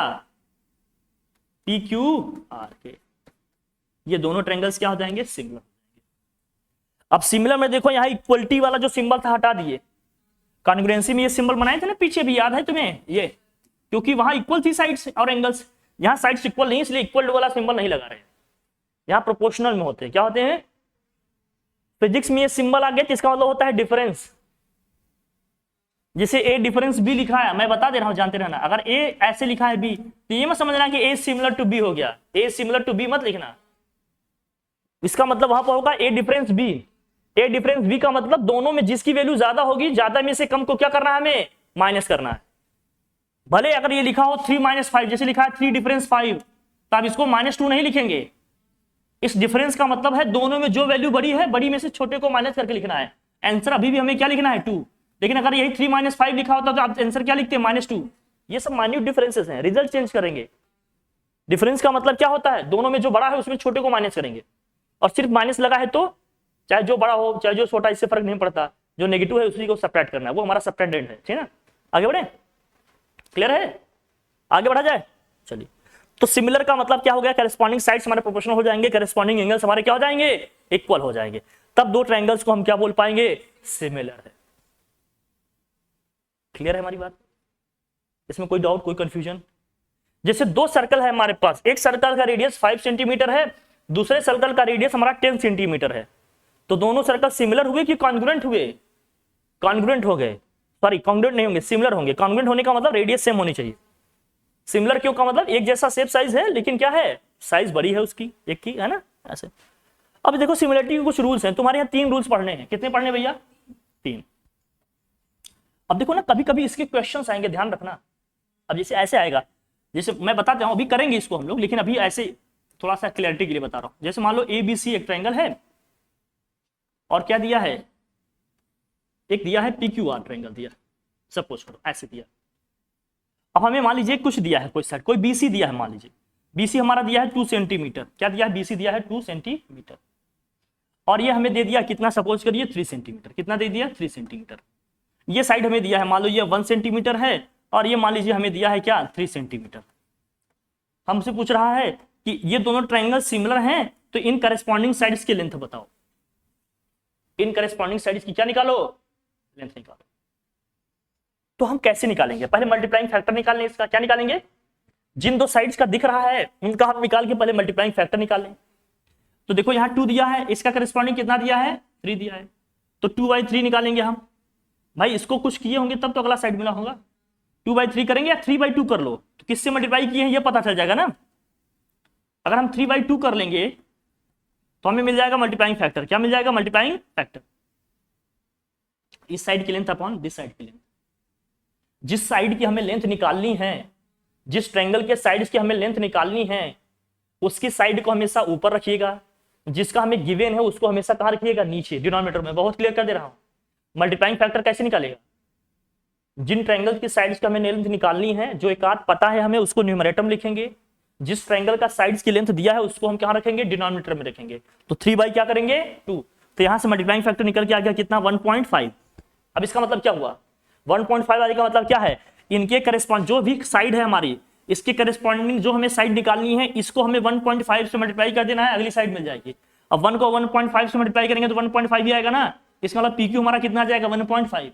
पी क्यू आर के। ये दोनों ट्रायंगल्स क्या हो जाएंगे, सिमिलर। अब सिमिलर में देखो यहां इक्वलिटी वाला जो सिंबल था हटा दिए। कॉन्ग्रुएंसी में ये सिंबल बनाए थे ना पीछे भी, याद है तुम्हें ये, क्योंकि वहां इक्वल थी साइड्स और एंगल्स। यहां साइड्स इक्वल नहीं, इसलिए इक्वल वाला सिंबल नहीं लगा रहे हैं। यहां प्रोपोर्शनल में होते हैं, क्या होते हैं, फिजिक्स में ये सिंबल आ गया जिसका मतलब होता है डिफरेंस। जैसे ए डिफरेंस बी लिखा है, मैं बता दे रहा हूं, जानते रहना। अगर ए ऐसे लिखा है बी, तो ये मत समझना कि ए सिमिलर टू बी हो गया। ए सिमिलर टू बी मत लिखना, इसका मतलब वहां पर होगा ए डिफरेंस बी। ए डिफरेंस बी का मतलब दोनों में जिसकी वैल्यू ज्यादा होगी, ज्यादा में से कम को क्या करना है, हमें माइनस करना है। भले अगर ये लिखा हो 3 - 5, जैसे लिखा है 3 डिफरेंस 5, तो आप इसको -2 नहीं लिखेंगे। इस डिफरेंस का मतलब है दोनों में जो वैल्यू बड़ी है, बड़ी में से छोटे को माइनस करके लिखना है। आंसर अभी भी हमें क्या लिखना है, 2। लेकिन अगर यही 3 - 5 लिखा होता तो आप आंसर क्या लिखते हैं, -2। ये सब माइन्यूट डिफरेंसेस हैं, रिजल्ट चेंज करेंगे। डिफरेंस का मतलब क्या होता है, दोनों में जो बड़ा है उसमें छोटे को माइनस करेंगे। और सिर्फ माइनस लगा है तो चाहे जो बड़ा हो चाहे जो छोटा, इससे फर्क नहीं पड़ता। जो नेगेटिव है उसी को सब्ट्रैक्ट करना है, वो हमारा सब्ट्रैक्टेंट है, ठीक है ना। आगे बढ़े, क्लियर है, आगे बढ़ा जाए, चलिए। तो सिमिलर का मतलब क्या हो गया, करस्पॉन्डिंग साइड्स हमारे प्रोपोर्शनल हो जाएंगे, करस्पॉन्डिंग एंगल्स हमारे क्या हो जाएंगे, इक्वल हो जाएंगे। तब दो ट्रायंगल्स को हम क्या बोल पाएंगे, सिमिलर है। क्लियर है हमारी बात, इसमें कोई डाउट, कोई कंफ्यूजन। जैसे दो सर्कल है हमारे पास, एक सर्कल का रेडियस 5 सेंटीमीटर है, दूसरे सर्कल का रेडियस हमारा 10 सेंटीमीटर है। तो दोनों सर्कल सिमिलर हुए कि कॉन्ग्रुएंट हुए, कॉन्ग्रुएंट हो गए, सॉरी कॉन्ग्रुएंट नहीं होंगे, सिमिलर होंगे। कॉन्ग्रुएंट होने का मतलब रेडियस सेम होनी चाहिए। सिमिलर क्यों का मतलब एक जैसा शेप साइज है, लेकिन क्या है, साइज बड़ी है उसकी, एक की, है ना, ऐसे। अब देखो सिमिलरिटी के कुछ रूल्स हैं, तुम्हारे यहाँ 3 रूल्स पढ़ने हैं। कितने पढ़ने भैया, 3। अब देखो ना, कभी कभी इसके क्वेश्चंस आएंगे, ध्यान रखना। अब जैसे ऐसे आएगा, जैसे मैं बताता हूं, अभी करेंगे इसको हम लोग, लेकिन अभी ऐसे थोड़ा सा क्लैरिटी के लिए बता रहा हूं। जैसे मान लो ए बी सी एक ट्रायंगल है, और क्या दिया है, एक दिया है पी क्यू आर ट्रायंगल दिया, सपोज करो ऐसे दिया। अब हमें मान लीजिए कुछ दिया है, कोई साइड, कोई बीसी दिया है, मान लीजिए बीसी हमारा दिया है 2 सेंटीमीटर। क्या दिया है, बीसी दिया है 2 सेंटीमीटर। और ये हमें दे दिया कितना, सपोज करिए 3 सेंटीमीटर। कितना दे दिया, 3 सेंटीमीटर। ये साइड हमें दिया है, मान लो ये 1 सेंटीमीटर है, और ये मान लीजिए हमें दिया है क्या, 3 सेंटीमीटर। हमसे पूछ रहा है कि ये दोनों ट्रायंगल सिमिलर हैं, तो इन करस्पॉन्डिंग साइड्स की लेंथ बताओ। इन करस्पॉन्डिंग साइड्स की क्या निकालो, लेंथ निकालो। तो हम कैसे निकालेंगे, पहले मल्टीप्लाइंग फैक्टर निकालें इसका। क्या निकालेंगे, जिन दो साइड्स का दिख रहा है उनका हम निकाल के पहले मल्टीप्लाइंग फैक्टर निकालें। तो देखो यहाँ 2 दिया है, इसका करस्पॉन्डिंग कितना दिया है, 3 दिया है, तो 2/3 निकालेंगे हम। भाई इसको कुछ किए होंगे तब तो अगला साइड मिला होगा। 2/3 करेंगे या 3/2 कर लो, तो किससे मल्टीप्लाई किए हैं ये पता चल जाएगा ना। अगर हम 3/2 कर लेंगे तो हमें मिल जाएगा मल्टीप्लाइंग फैक्टर। क्या मिल जाएगा, मल्टीप्लाइंग फैक्टर। इस साइड की लेंथ अपॉन दिस साइड की लेंथ। जिस साइड की हमें लेंथ निकालनी है, जिस ट्रायंगल के साइड्स की हमें लेंथ निकालनी है, उसकी साइड को हमेशा ऊपर रखिएगा, जिसका हमें गिवन है उसको हमेशा कहां रखिएगा, नीचे, डिनोमिनेटर में। बहुत क्लियर कर दे रहा हूं। मल्टीप्लाइंग फैक्टर कैसे निकालेगा, जिन ट्रायंगल की साइड्स की हमें लेंथ निकालनी है, जो एक आध पता है हमें, उसको न्यूमरेटर में लिखेंगे। जिस ट्रायंगल का साइड्स की लेंथ दिया है उसको हम कहां रखेंगे, डिनोमिनेटर में रखेंगे। तो 3 बाई क्या करेंगे 2। तो यहां से मल्टीप्लाइंग फैक्टर निकल के आ गया कितना, 1.5। अब इसका मतलब क्या हुआ, 1.5 आने का मतलब क्या है, इनके करेस्पॉन्ड जो भी साइड है हमारी, इसके करेस्पॉन्डिंग जो हमें साइड निकालनी है, इसको हमें 1.5 से मल्टीप्लाई कर देना है, अगली साइड मिल जाएगी। अब 1 को 1.5 से मल्टीप्लाई करेंगे तो 1.5 ही आएगा ना। इसका मतलब पी क्यू हमारा कितना आ जाएगा, 1.5।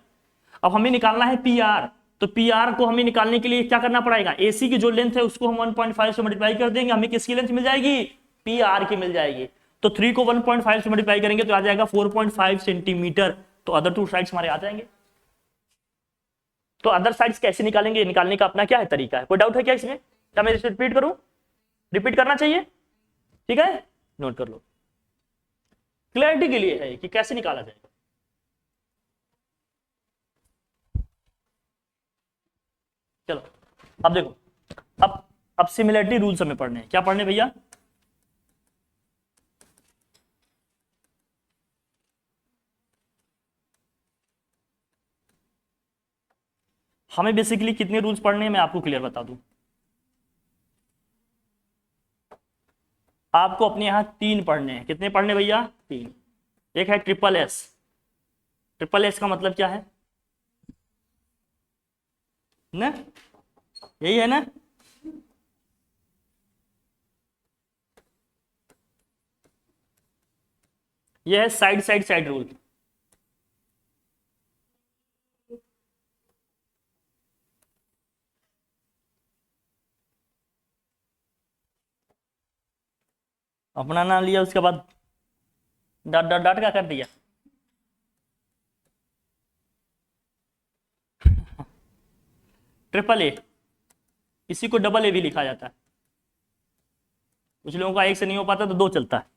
अब हमें निकालना है पी आर, तो पी आर को हमें निकालने के लिए क्या करना पड़ेगा, एसी की जो लेंथ है उसको हम 1.5 से मल्टीप्लाई कर देंगे, हमें किसकी लेंथ मिल जाएगी, पी आर की मिल जाएगी। तो 3 को 1.5 से मल्टीप्लाई करेंगे तो आ जाएगा 4.5 सेंटीमीटर। तो अदर 2 साइड्स हमारे आ जाएंगे। तो अदर साइड्स कैसे निकालेंगे, निकालने का अपना क्या है तरीका है, कोई डाउट है क्या इसमें, क्या मैं इसे रिपीट करूं, रिपीट करना चाहिए, ठीक है, नोट कर लो, क्लैरिटी के लिए है कि कैसे निकाला जाएगा। चलो अब देखो, अब सिमिलरिटी रूल्स हमें पढ़ने हैं। क्या पढ़ने भैया, हमें बेसिकली कितने रूल्स पढ़ने हैं मैं आपको क्लियर बता दूं। आपको अपने यहां 3 पढ़ने हैं। कितने पढ़ने भैया, 3। एक है ट्रिपल एस। ट्रिपल एस का मतलब क्या है ना, यही है ना, यह है साइड साइड साइड रूल। अपना नाम लिया, उसके बाद डॉट डॉट डॉट क्या कर दिया ट्रिपल ए, इसी को डबल ए भी लिखा जाता है। कुछ लोगों का एक से नहीं हो पाता तो 2 चलता है।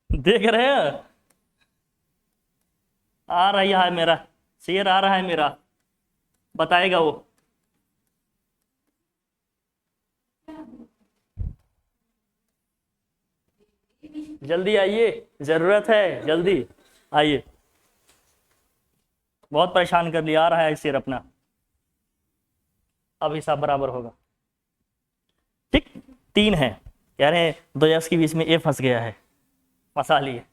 देख रहे हैं, आ रहा है मेरा शेयर, आ रहा है मेरा, बताएगा वो। जल्दी आइए, जरूरत है, जल्दी आइए, बहुत परेशान कर लिया। आ रहा है शेयर अपना, अब हिसाब बराबर होगा, ठीक। 3 है, कह रहे हैं 2 एक्स के बीच में ए फंस गया है, फंसा लिए,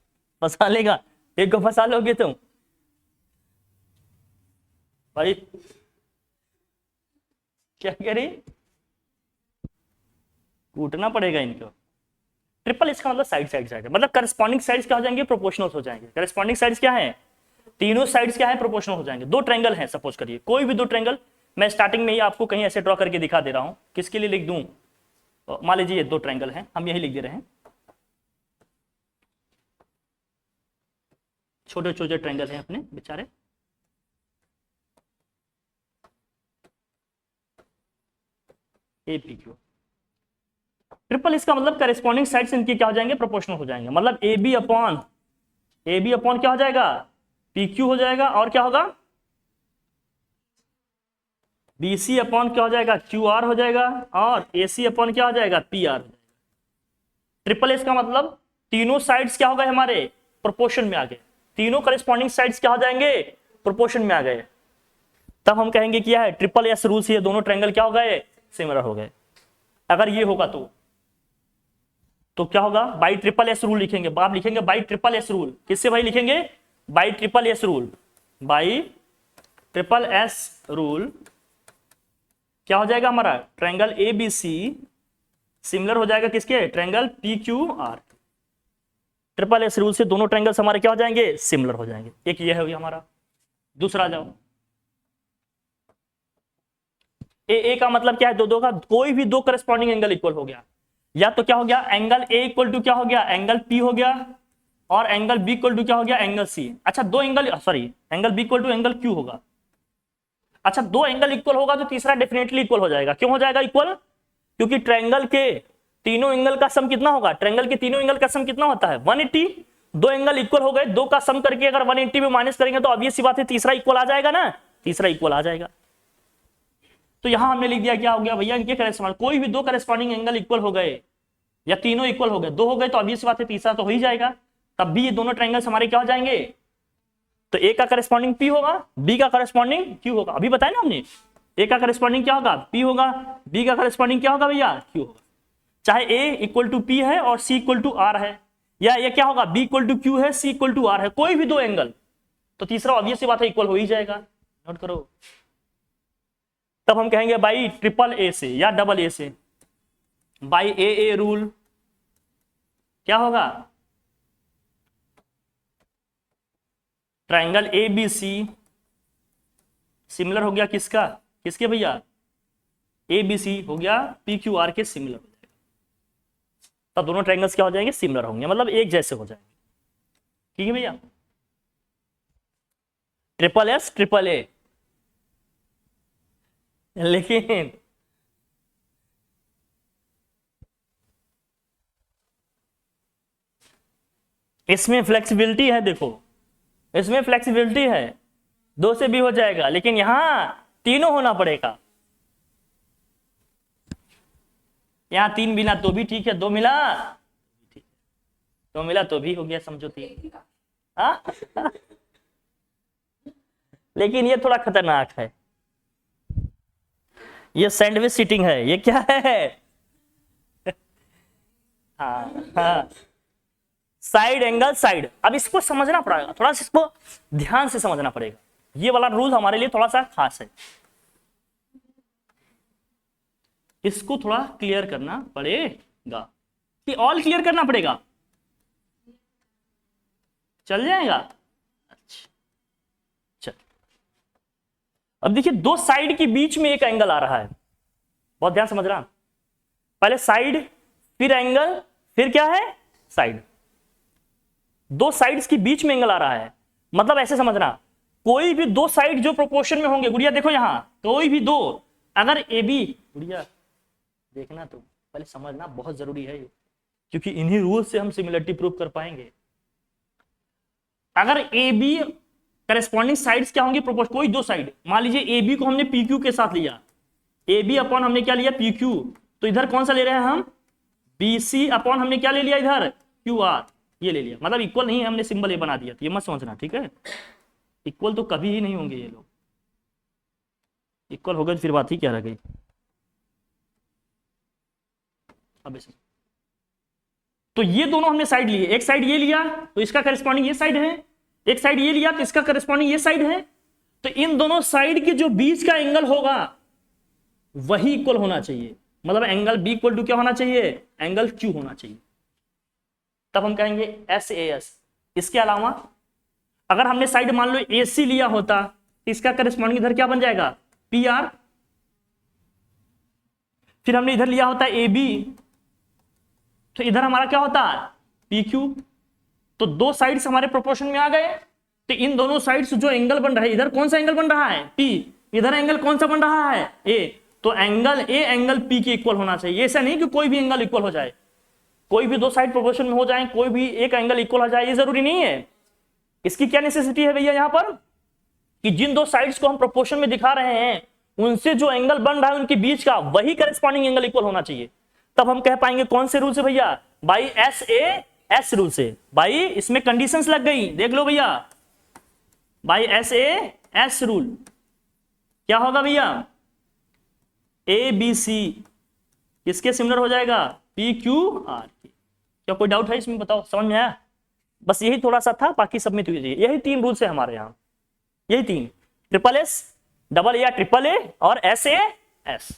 फंसा लेगा, एक को फंसा लोगे तुम भाई, क्या कह रही, कूटना पड़ेगा इनको। ट्रिपल इसका मतलब साइड साइड साइड है, मतलब करस्पॉन्डिंग साइड्स क्या हो जाएंगे, प्रोपोर्शनल हो जाएंगे। करस्पॉन्डिंग साइड्स क्या है, तीनों साइड्स क्या है, प्रोपोर्शनल हो जाएंगे। 2 ट्रायंगल हैं, सपोज करिए कोई भी 2 ट्रायंगल, मैं स्टार्टिंग में ही आपको कहीं ऐसे ड्रॉ करके दिखा दे रहा हूं, किसके लिए लिख दूं, मान लीजिए ये 2 ट्रायंगल हैं, हम यही लिख दे रहे हैं, छोटे छोटे ट्रायंगल हैं अपने बेचारे। ए पी क्यू, ट्रिपल इसका मतलब करेस्पॉन्डिंग साइड्स इनके क्या हो जाएंगे, प्रोपोर्शनल हो जाएंगे। मतलब ए बी अपॉन क्या हो जाएगा, पी क्यू हो जाएगा, और क्या होगा, बी सी अपॉन क्या हो जाएगा, क्यू आर हो जाएगा, और ए सी अपॉन क्या हो जाएगा, पी आर हो जाएगा। ट्रिपल एस का मतलब तीनों साइड्स क्या हो गए हमारे, प्रोपोर्शन में आ गए, तीनों करेस्पॉन्डिंग साइड्स क्या हो जाएंगे, प्रोपोर्शन में आ गए। तब हम कहेंगे क्या है, ट्रिपल एस रूल से ये दोनों ट्रायंगल क्या हो गए, सिमिलर हो गए। अगर ये होगा तो क्या होगा, बाई ट्रिपल एस रूल लिखेंगे, आप लिखेंगे बाई ट्रिपल एस रूल, किससे भाई लिखेंगे, by triple S rule, by triple S rule क्या हो जाएगा हमारा, triangle A B C similar हो जाएगा किसके, triangle P Q R. Triple S rule से दोनों ट्रायंगल्स हमारे क्या हो जाएंगे, सिमिलर हो जाएंगे। एक ये है हमारा। दूसरा जाओ, ए का मतलब क्या है, दो का कोई भी 2 करस्पॉन्डिंग एंगल इक्वल हो गया, या तो क्या हो गया, एंगल ए इक्वल टू क्या हो गया, एंगल पी हो गया, और एंगल बी इक्वल टू क्या हो गया, एंगल सी। अच्छा दो angle, sorry angle B equal to angle Q होगा। अच्छा दो एंगल इक्वल होगा तो तीसरा डेफिनेटली इक्वल हो जाएगा। क्यों हो जाएगा इक्वल? क्योंकि ट्रायंगल के तीनों एंगल का सम कितना होगा, ट्रायंगल के तीनों एंगल का सम कितना होता है 180। दो एंगल इक्वल हो गए, दो का सम करके अगर 180 में माइनस करेंगे तो ऑब्वियस सी बात है तीसरा इक्वल आ जाएगा ना, तीसरा इक्वल आ जाएगा। तो यहां हमने लिख दिया क्या हो गया भैया, इनके करेस्पॉन्डिंग कोई भी दो करेस्पॉन्डिंग एंगल इक्वल हो गए या तीनों इक्वल हो गए, दो हो गए तो ऑब्वियस बात है तीसरा तो हो ही जाएगा। तब भी ये दोनों ट्रायंगल्स हमारे क्या हो जाएंगे, तो ए का करस्पॉन्डिंग पी होगा, बी का करस्पॉन्डिंग क्यू होगा। अभी बताया ना हमने, ए का करस्पॉन्डिंग क्या होगा, पी होगा, बी का करस्पॉन्डिंग क्या होगा भैया, क्यू होगा। चाहे ए इक्वल टू पी है और सी इक्वल टू आर है, या ये क्या होगा बी इक्वल टू क्यू है, सी इक्वल टू आर है, कोई भी दो एंगल, तो तीसरा ऑब्वियस सी बात है इक्वल हो ही जाएगा। नोट करो। तब हम कहेंगे बाई ट्रिपल ए से या डबल ए से, बाई ए रूल क्या होगा, triangle A B C similar हो गया किसका, किसके भैया, ए बी सी हो गया पी क्यू आर के सिमिलर हो जाएगा। तब दोनों ट्रायंगल्स क्या हो जाएंगे, सिमिलर होंगे, मतलब एक जैसे हो जाएंगे। ठीक है भैया, ट्रिपल एस ट्रिपल ए। लेकिन इसमें फ्लेक्सिबिलिटी है, देखो इसमें फ्लेक्सिबिलिटी है, दो से भी हो जाएगा, लेकिन यहां तीनों होना पड़ेगा। यहां तीन बिना तो भी ठीक है, दो मिला ठीक है, दो मिला तो भी हो गया, समझो तीन। हाँ लेकिन ये थोड़ा खतरनाक है, ये सैंडविच सीटिंग है, ये क्या है हाँ हाँ, साइड एंगल साइड। अब इसको समझना पड़ेगा, थोड़ा सा इसको ध्यान से समझना पड़ेगा, ये वाला रूल हमारे लिए थोड़ा सा खास है, इसको थोड़ा क्लियर करना पड़ेगा, कि ऑल क्लियर करना पड़ेगा, चल जाएगा। अच्छा चल, अब देखिए दो साइड के बीच में एक एंगल आ रहा है, बहुत ध्यान समझना, पहले साइड फिर एंगल फिर क्या है साइड, दो साइड्स के बीच में एंगल आ रहा है, मतलब ऐसे समझना, कोई भी दो साइड जो प्रोपोर्शन में होंगे, गुड़िया देखो यहां कोई भी दो, अगर ए बी, गुड़िया देखना तो पहले समझना बहुत जरूरी है ये, क्योंकि इन्हीं रूल से हम सिमिलरिटी प्रूव कर पाएंगे। अगर ए बी करेस्पॉन्डिंग साइड्स क्या होंगे, प्रोपोर्शन, कोई दो साइड, मान लीजिए ए बी को हमने पी क्यू के साथ लिया, ए बी अपॉन हमने क्या लिया पी क्यू, तो इधर कौन सा ले रहे हैं हम, बी सी अपॉन हमने क्या ले लिया इधर क्यू आर, ये ले लिया, मतलब इक्वल नहीं है, हमने सिंबल ए बना दिया, तो ये मत समझना, ठीक है, इक्वल तो कभी ही नहीं होंगे ये लोग, इक्वल हो गए तो फिर बात ही क्या रह गई। अब तो ये दोनों हमने साइड लिए, एक साइड ये लिया तो इसका करस्पॉन्डिंग ये साइड है, एक साइड ये लिया तो इसका करस्पॉन्डिंग ये साइड है, तो इन दोनों साइड के जो बीच का एंगल होगा वही इक्वल होना चाहिए, मतलब एंगल बी इक्वल टू क्या होना चाहिए, एंगल क्यू होना चाहिए, तब हम कहेंगे एस ए एस। इसके अलावा अगर हमने साइड मान लो ए सी लिया होता, इसका करस्पॉन्डिंग इधर क्या बन जाएगा पी आर, फिर हमने इधर लिया होता ए बी, तो इधर हमारा क्या होता पी क्यू, तो दो साइड्स हमारे प्रोपोर्शन में आ गए, तो इन दोनों साइड्स जो एंगल बन रहा है, इधर कौन सा एंगल बन रहा है पी, इधर एंगल कौन सा बन रहा है ए, तो एंगल ए एंगल पी के इक्वल होना चाहिए, ऐसा नहीं कि कोई भी एंगल इक्वल हो जाए, कोई भी दो साइड प्रोपोर्शन में हो जाए, कोई भी एक एंगल इक्वल हो जाए, ये जरूरी नहीं है। इसकी क्या नेसेसिटी है भैया यहां पर, कि जिन दो साइड्स को हम प्रोपोर्शन में दिखा रहे हैं उनसे जो एंगल बन रहा है उनके बीच का वही करस्पॉन्डिंग एंगल इक्वल होना चाहिए, तब हम कह पाएंगे कौन से रूल से भैया, by S A S rule से। भाई इसमें कंडीशंस लग गई, देख लो भैया, by S A S rule क्या होगा भैया, ए बी सी किसके सिमिलर हो जाएगा, पी क्यू आर के। क्या कोई डाउट है इसमें, बताओ समझ में आया, बस यही थोड़ा सा था, बाकी सब में तो यही तीन रूल्स है हमारे यहाँ, यही तीन, ट्रिपल एस डबल ए या ट्रिपल ए और एस ए एस।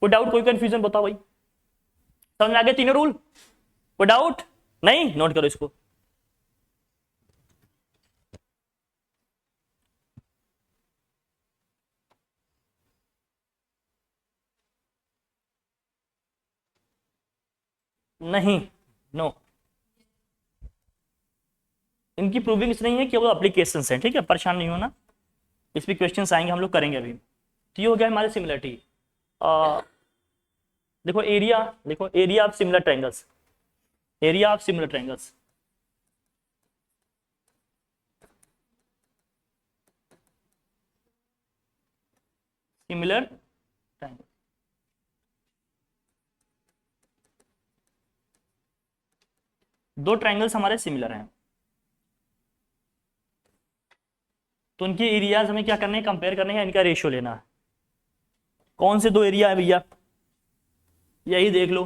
कोई डाउट कोई कंफ्यूजन बताओ भाई, समझ में आ गए तीनों रूल, कोई डाउट नहीं, नोट करो इसको। नहीं, नो इनकी प्रूविंग्स नहीं है कि वो एप्लीकेशंस हैं, ठीक है, परेशान नहीं होना, इस पे क्वेश्चंस आएंगे, हम लोग करेंगे अभी। तो ये हो गया हमारे सिमिलरिटी। देखो एरिया, देखो area of similar triangles, area of similar triangles, similar triangle, दो ट्रायंगल्स हमारे सिमिलर हैं, तो उनके एरियाज हमें क्या करने हैं, कंपेयर करने हैं, इनका रेशियो लेना है। कौन से दो एरिया है भैया, यही देख लो।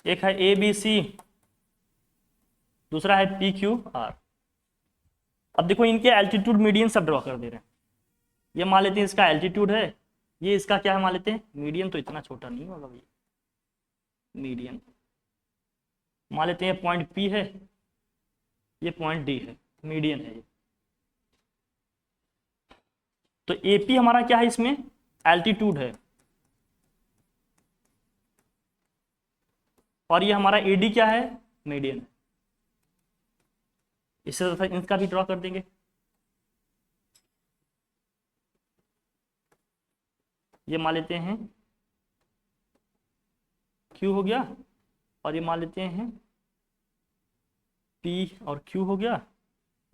एक है ए बी सी, दूसरा है पी क्यू आर। अब देखो इनके एल्टीट्यूड मीडियन सब ड्रॉ कर दे रहे हैं। ये मान लेते हैं इसका एल्टीट्यूड है, ये इसका क्या है मान लेते हैं मीडियन, तो इतना छोटा नहीं होगा भैया, मीडियन मान लेते हैं पॉइंट पी है, ये पॉइंट डी है, मीडियन है ये। तो एपी हमारा क्या है, इसमें एल्टीट्यूड है, और ये हमारा एडी क्या है, मीडियन है। इससे इनका भी ड्रॉ कर देंगे। ये मान लेते हैं Q हो गया, और ये मान लेते हैं P और Q हो गया,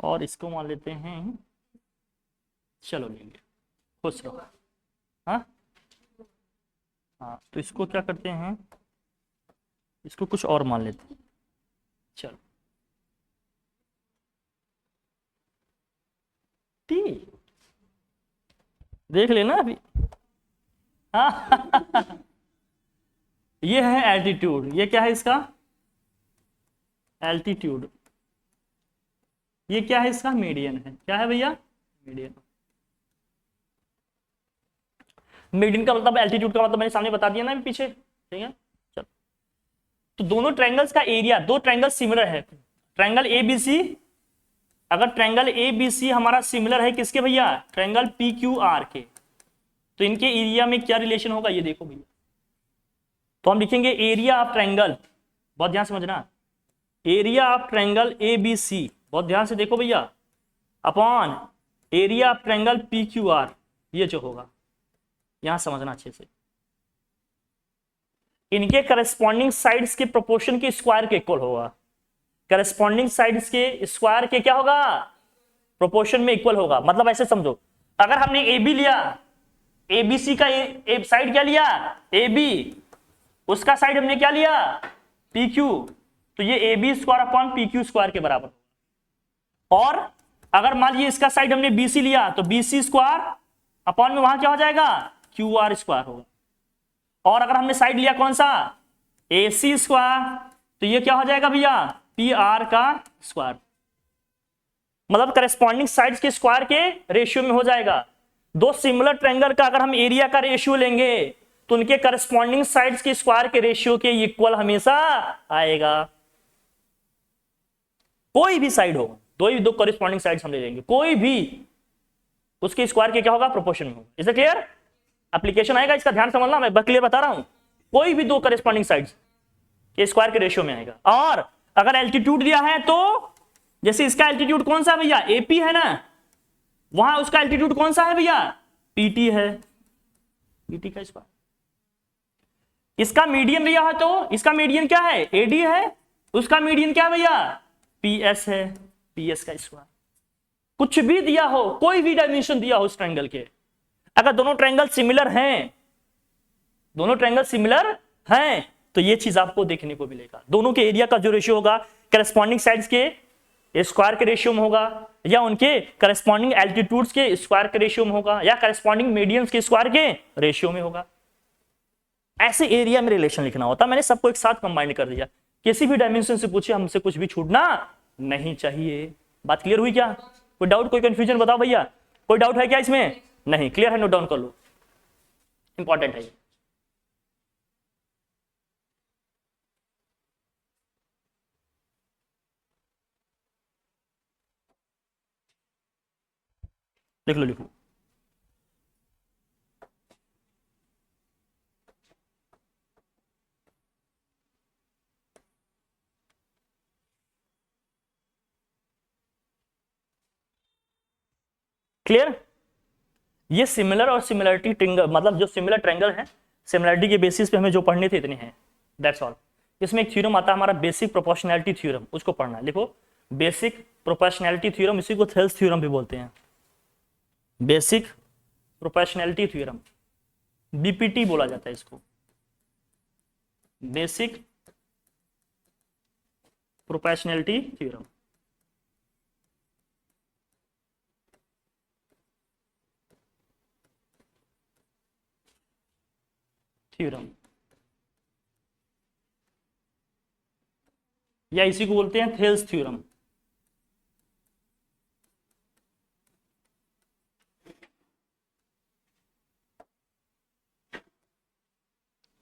और इसको मान लेते हैं, चलो लेंगे, खुश रहो। हाँ हाँ, तो इसको क्या करते हैं, इसको कुछ और मान लेते हैं, चलो T, देख लेना अभी। हाँ ये है एल्टीट्यूड, ये क्या है इसका एल्टीट्यूड, ये क्या है इसका मीडियन है, क्या है भैया मीडियन। मीडियन का मतलब एल्टीट्यूड का मतलब मैंने सामने बता दिया ना अभी पीछे, ठीक है। चलो, तो दोनों ट्रायंगल्स का एरिया, दो ट्रायंगल सिमिलर है, ट्रायंगल ए बी सी, अगर ट्रायंगल ए बी सी हमारा सिमिलर है किसके भैया, ट्रायंगल पी क्यू आर के, तो इनके एरिया में क्या रिलेशन होगा ये देखो भैया। तो हम लिखेंगे एरिया ऑफ ट्रायंगल, बहुत ध्यान समझना, area of triangle A B C, बहुत ध्यान से देखो भैया, upon area of triangle P Q R, ये जो होगा यहां समझना अच्छे से, इनके करस्पॉन्डिंग साइड्स के प्रोपोर्शन के स्क्वायर के इक्वल होगा, करस्पॉन्डिंग साइड्स के स्क्वायर के क्या होगा, प्रोपोर्शन में इक्वल होगा। मतलब ऐसे समझो, अगर हमने ए बी लिया, ए बी सी का साइड क्या लिया ए बी, उसका साइड हमने क्या लिया पी क्यू, तो ये A B square upon P Q square के बराबर। और अगर मान लीजिए इसका साइड हमने बी सी लिया, तो बी सी स्क्वायर अपॉन में वहां क्या हो जाएगा क्यू आर स्क्वायर होगा। और अगर हमने साइड लिया कौन सा ए सी स्क्वायर, तो ये क्या हो जाएगा भैया पी आर का स्क्वायर, मतलब करस्पॉन्डिंग साइड्स के स्क्वायर के रेशियो में हो जाएगा। दो सिमिलर ट्रायंगल का अगर हम एरिया का रेशियो लेंगे, तो उनके करस्पॉन्डिंग साइड्स के स्क्वायर के रेशियो के इक्वल हमेशा आएगा। कोई भी साइड हो, दो करस्पॉन्डिंग साइड्स हम ले लेंगे, कोई भी उसके स्क्वायर के क्या होगा प्रोपोर्शन में होगा। इज इट क्लियर, एप्लीकेशन आएगा इसका, ध्यान समझना, मैं क्लियर बता रहा हूं, कोई भी दो करस्पॉन्डिंग साइड्स के स्क्वायर के रेशियो में आएगा। और अगर एल्टीट्यूड दिया है, तो जैसे इसका एल्टीट्यूड कौन सा भैया एपी है ना, वहां उसका एल्टीट्यूड कौन सा है भैया पीटी है, पीटी का स्क्वायर। इसका मीडियन दिया है, तो इसका मीडियन क्या है एडी है, उसका मीडियन क्या भैया पीएस है, पीएस का स्क्वायर। कुछ भी दिया हो, कोई भी डायमेंशन दिया हो उस ट्रायंगल के, अगर दोनों ट्रायंगल सिमिलर हैं, दोनों ट्रायंगल सिमिलर हैं, तो ये चीज आपको देखने को मिलेगा। दोनों के एरिया का जो रेशियो होगा करस्पॉन्डिंग साइड्स के स्क्वायर के रेशियो में होगा, या उनके करस्पॉन्डिंग एल्टीट्यूड्स के स्क्वायर के रेशियो में होगा, या करस्पॉन्डिंग मीडियंस के स्क्वायर के रेशियो में होगा। ऐसे एरिया में रिलेशन लिखना होता, मैंने सबको एक साथ कंबाइन कर दिया। किसी भी डायमेंशन से पूछे, हमसे कुछ भी छूटना नहीं चाहिए। बात क्लियर हुई क्या, कोई डाउट कोई कंफ्यूजन बताओ भैया, कोई डाउट है क्या इसमें, नहीं क्लियर है, नोट डाउन कर लो, इंपॉर्टेंट है ये। लिख लो लिख लो। क्लियर? ये सिमिलर और सिमिलरिटी ट्रिंगल, मतलब जो सिमिलर ट्रायंगल है सिमिलरिटी के बेसिस पे हमें जो पढ़ने थे इतने हैं, दैट्स ऑल। इसमें एक थ्योरम आता है हमारा बेसिक प्रोपोर्शनैलिटी थ्योरम, उसको पढ़ना है। लिखो बेसिक प्रोपोर्शनैलिटी थ्योरम, इसी को थेल्स थ्योरम भी बोलते हैं, बेसिक प्रोपोर्शनैलिटी थ्योरम, बीपीटी बोला जाता है इसको, बेसिक प्रोपोर्शनैलिटी थ्योरम। थ्योरम या इसी को बोलते हैं थेल्स थ्योरम।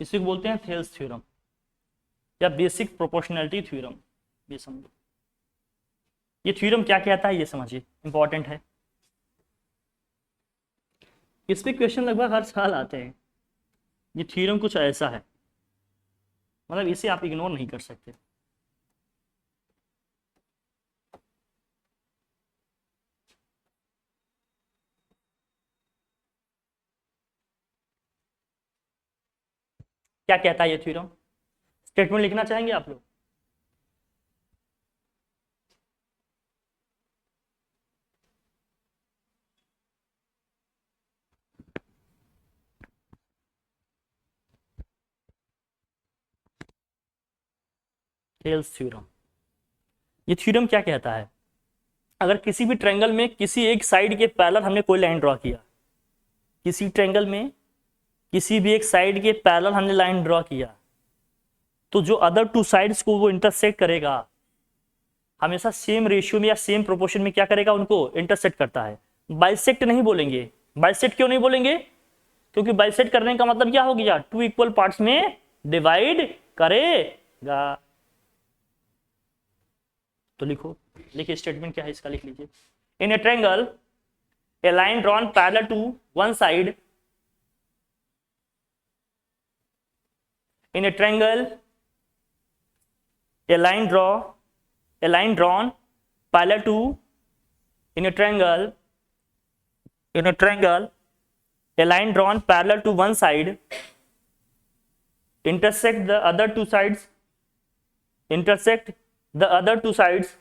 इसी को बोलते हैं थेल्स थ्योरम या बेसिक प्रोपोर्शनैलिटी थ्योरम। ये समझो, ये थ्योरम क्या कहता है ये समझिए, इंपॉर्टेंट है। इस पे क्वेश्चन लगभग हर साल आते हैं। ये थ्योरम कुछ ऐसा है, मतलब इसे आप इग्नोर नहीं कर सकते। क्या कहता है ये थ्योरम? स्टेटमेंट लिखना चाहेंगे आप लोग? थेल्स थ्योरम, ये थ्योरम क्या कहता है? अगर किसी भी ट्रायंगल में किसी एक साइड के पैरेलल हमने कोई लाइन ड्रॉ किया, किसी ट्रायंगल में किसी भी एक साइड के पैरेलल हमने लाइन ड्रॉ किया, तो जो अदर टू साइड्स को वो इंटरसेक्ट करेगा, हमेशा सेम रेशियो में या सेम प्रोपोर्शन में क्या करेगा, उनको इंटरसेक्ट करता है। बाइसेक्ट नहीं बोलेंगे। बाइसेक्ट क्यों नहीं बोलेंगे? क्योंकि बाइसेक्ट करने का मतलब क्या हो गया, टू इक्वल पार्ट्स में डिवाइड करेगा। तो लिखो, लिखिए स्टेटमेंट क्या है इसका, लिख लीजिए। In a triangle a line drawn parallel to one side, in a triangle a line drawn parallel to in a triangle a line drawn parallel to one side intersect the other two sides intersect the other two sides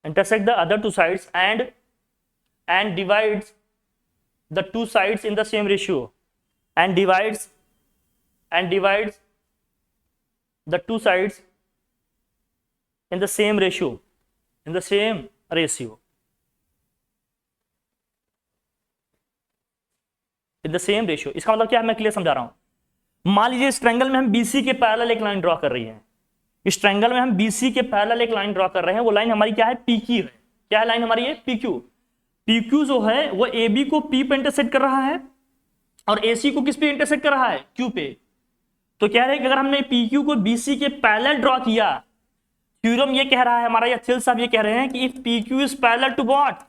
intersect the other two sides and divides the two sides in the same ratio and divides the two sides in the same ratio in the same ratio in the same ratio। इसका मतलब क्या है, मैं clear समझा रहा हूं। मान लीजिए इस ट्रायंगल में हम बीसी के पैरेलल एक लाइन ड्रॉ कर रही हैं, इस ट्रायंगल में हम बीसी के पैरेलल एक लाइन ड्रॉ कर रहे हैं, वो लाइन हमारी क्या है, पीक्यू है। क्या है लाइन हमारी, ये पीक्यू। पीक्यू जो है वो एबी को पी पे इंटरसेक्ट कर रहा है और एसी को किस पे इंटरसेक्ट कर रहा है, क्यू पे। तो कह रहे हैं कि अगर हमने पीक्यू को बीसी के पैरेलल ड्रॉ किया, थ्योरम ये कह रहा है हमारा, या थिल साहब ये कह रहे हैं कि if PQ is parallel to what,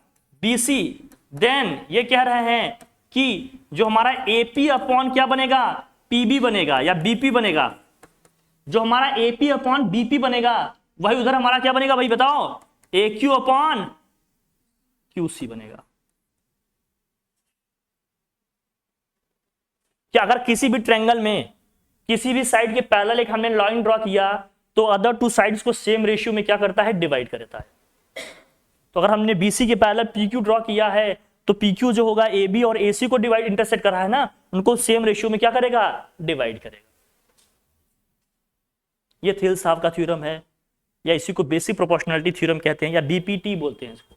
BC, then ये कह रहे हैं कि जो हमारा एपी अपॉन क्या बनेगा, पीबी बनेगा या बीपी बनेगा। जो हमारा एपी अपॉन बीपी बनेगा वही उधर हमारा क्या बनेगा भाई बताओ, एक्यू अपॉन क्यूसी बनेगा। क्या अगर किसी भी ट्रायंगल में किसी भी साइड के पैरेलल एक हमने लाइन ड्रॉ किया, तो अदर टू साइड्स को सेम रेशियो में क्या करता है, डिवाइड करता है। तो अगर हमने बीसी के पैरेलल पीक्यू ड्रॉ किया है, तो पीक्यू जो होगा एबी और एसी को डिवाइड इंटरसेक्ट कर रहा है ना, उनको सेम रेशियो में क्या करेगा, डिवाइड करेगा। ये थिल साहब का थ्योरम है, या इसी को बेसिक प्रोपोर्शनैलिटी थ्योरम कहते हैं, या बीपीटी बोलते हैं इसको।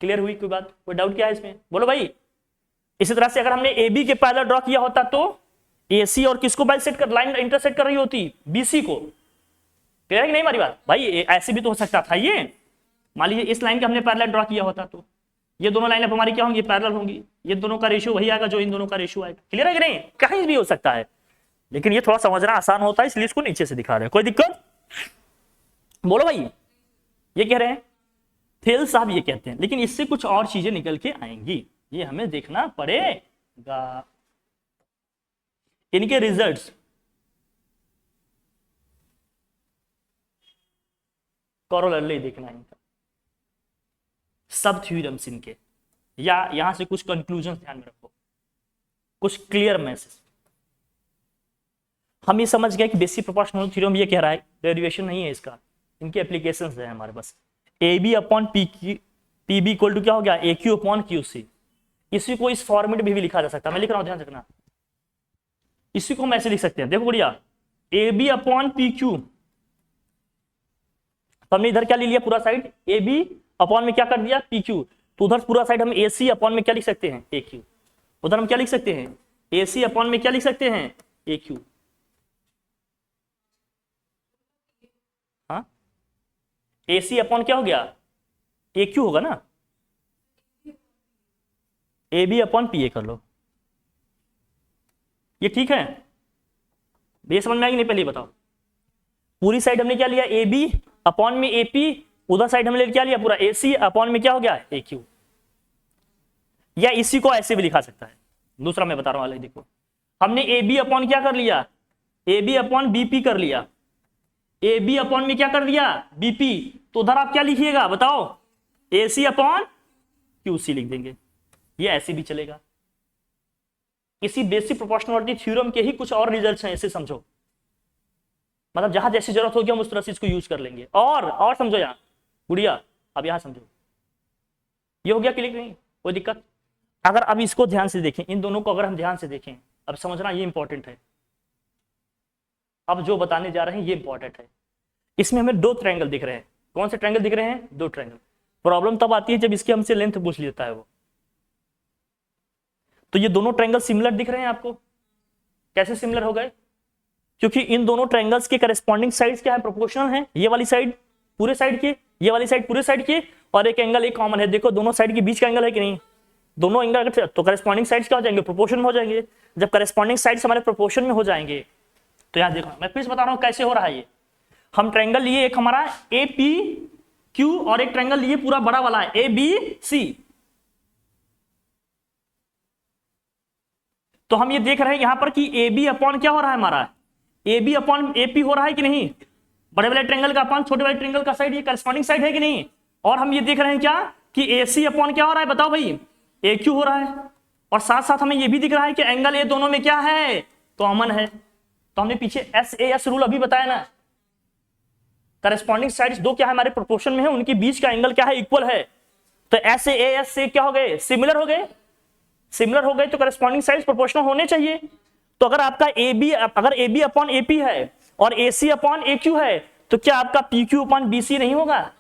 क्लियर हुई कोई बात, कोई डाउट क्या है इसमें, बोलो भाई। इसी तरह से अगर हमने एबी के पैरेलल ड्रॉ किया होता, तो एसी और किसको बाइसेक्ट कर, लाइन इंटरसेक्ट कर रही होती, बीसी को। क्लियर है कि नहीं हमारी बात भाई? ऐसे भी तो हो सकता था, ये मान लीजिए इस लाइन का हमने पैरेलल ड्रॉ किया होता, तो ये दोनों लाइन अब हमारी क्या होंगी, पैरेलल होंगी। ये दोनों का रेशियो वही आएगा जो इन दोनों का रेशियो आएगा। क्लियर है कि नहीं? कहीं भी हो सकता है, लेकिन ये थोड़ा समझना आसान होता है, इसलिए इसको नीचे से दिखा रहे हैं। कोई दिक्कत, बोलो भाई। ये कह रहे हैं, थिल साहब ये कहते हैं, लेकिन इससे कुछ और चीजें निकल के आएंगी, ये हमें देखना पड़ेगा। इनके रिजल्ट्स कॉरोलरी देखना है इनका, सब थ्योरम्स इनके, या यहां से कुछ कंक्लूजन ध्यान में रखो, कुछ क्लियर मैसेज। हम ये समझ गए कि बेसिक प्रोपोर्शनल थ्योरम ये कह रहा है, डेरिवेशन नहीं है इसका, इनके एप्लीकेशंस है हमारे पास। A B upon P B equal to क्या हो गया, A Q upon Q C. इसी को इस फॉर्मेट में भी लिखा जा सकता है, मैं लिख रहा हूं ध्यान रखना। इसी को हम ऐसे लिख सकते हैं, देखो बढ़िया, A B upon P Q, तो हमने इधर क्या ले लिया पूरा साइड, ए बी अपॉन में क्या कर दिया, पी क्यू, तो उधर पूरा साइड हम ए सी अपॉन में क्या लिख सकते हैं, ए क्यू। उधर हम क्या लिख सकते हैं, ए सी अपॉन में क्या लिख सकते हैं, ए क्यू। हाँ, ए सी अपॉन क्या हो गया, ए क्यू होगा ना, A B upon P A कर लो, ये ठीक है, ये समझ में आएगी नहीं, पहले बताओ। पूरी साइड हमने क्या लिया, ए बी अपॉन में ए पी, उधर साइड हमने क्या लिया पूरा ए सी अपॉन में क्या हो गया, ए क्यू। या इसी को ऐसे भी लिखा सकता है, दूसरा मैं बता रहा हूं, देखो हमने ए बी अपॉन क्या कर लिया, ए बी अपॉन बीपी कर लिया, ए बी अपॉन में क्या कर दिया, बीपी, तो उधर आप क्या लिखिएगा बताओ, ए सी अपॉन क्यू सी लिख देंगे, ये ऐसे भी चलेगा। इसी बेसिक प्रोपोर्शनलिटी थ्योरम के ही कुछ और रिजल्ट्स हैं, ऐसे समझो, मतलब जहां जैसी जरूरत होगी हम उस तरह से इसको यूज कर लेंगे। और समझो यहां गुड़िया, अब यहां समझो, ये हो गया क्लिक, नहीं कोई दिक्कत। अगर अब इसको ध्यान से देखें, इन दोनों को अगर हम ध्यान से देखें, अब समझना ये इंपॉर्टेंट है, अब जो बताने जा रहे हैं ये इंपॉर्टेंट है। इसमें हमें दो ट्रायंगल दिख रहे हैं, कौन से ट्रायंगल दिख रहे हैं, दो ट्रायंगल। प्रॉब्लम तब आती है जब इसकी हमसे लेंथ पूछ लेता है वो। तो ये दोनों ट्रायंगल सिमिलर दिख रहे हैं आपको, कैसे सिमिलर हो गए, क्योंकि इन दोनों ट्रायंगल्स के करस्पॉन्डिंग साइड्स क्या है, प्रोपोर्शनल है। ये वाली साइड पूरे साइड के, ये वाली साइड पूरे साइड के, और एक एंगल एक कॉमन है, देखो दोनों साइड के बीच का एंगल है कि नहीं, दोनों एंगल तो करस्पॉन्डिंग साइड्स क्या हो जाएंगे, प्रोपोर्शन में हो जाएंगे। जब करस्पॉन्डिंग साइड्स हमारे प्रोपोर्शन में हो जाएंगे, तो यहां देखो मैं फिर से बता रहा हूं कैसे हो रहा है ये। हम ट्रायंगल लिए एक हमारा ए पी क्यू, और एक ट्रायंगल लिए पूरा बड़ा वाला है ए बी सी। तो हम ये देख रहे हैं यहां पर कि ए बी अपॉन क्या हो रहा है हमारा, A B upon A P हो रहा है कि नहीं, बड़े वाले ट्रायंगल का अपॉन छोटे वाले ट्रायंगल का साइड, ये करस्पॉन्डिंग साइड है कि नहीं। और हम ये देख रहे हैं क्या कि ए सी अपॉन क्या हो रहा है, बताओ भाई, ए क्यू हो रहा है। और साथ साथ हमें ये भी दिख रहा है कि एंगल ए दोनों में क्या है, कॉमन है। तो हमने पीछे एस ए एस रूल अभी बताया ना, करस्पॉन्डिंग साइड्स दो क्या है हमारे प्रोपोर्शन में है, उनके बीच का एंगल क्या है, इक्वल है। तो एस ए एस से क्या हो गए, सिमिलर हो गए, सिमिलर हो गए, तो करस्पॉन्डिंग साइड्स प्रोपोर्शनल होने चाहिए। तो अगर आपका ए बी, अगर A B upon A P है और ए सी अपॉन ए क्यू है, तो क्या आपका P Q upon B C नहीं होगा,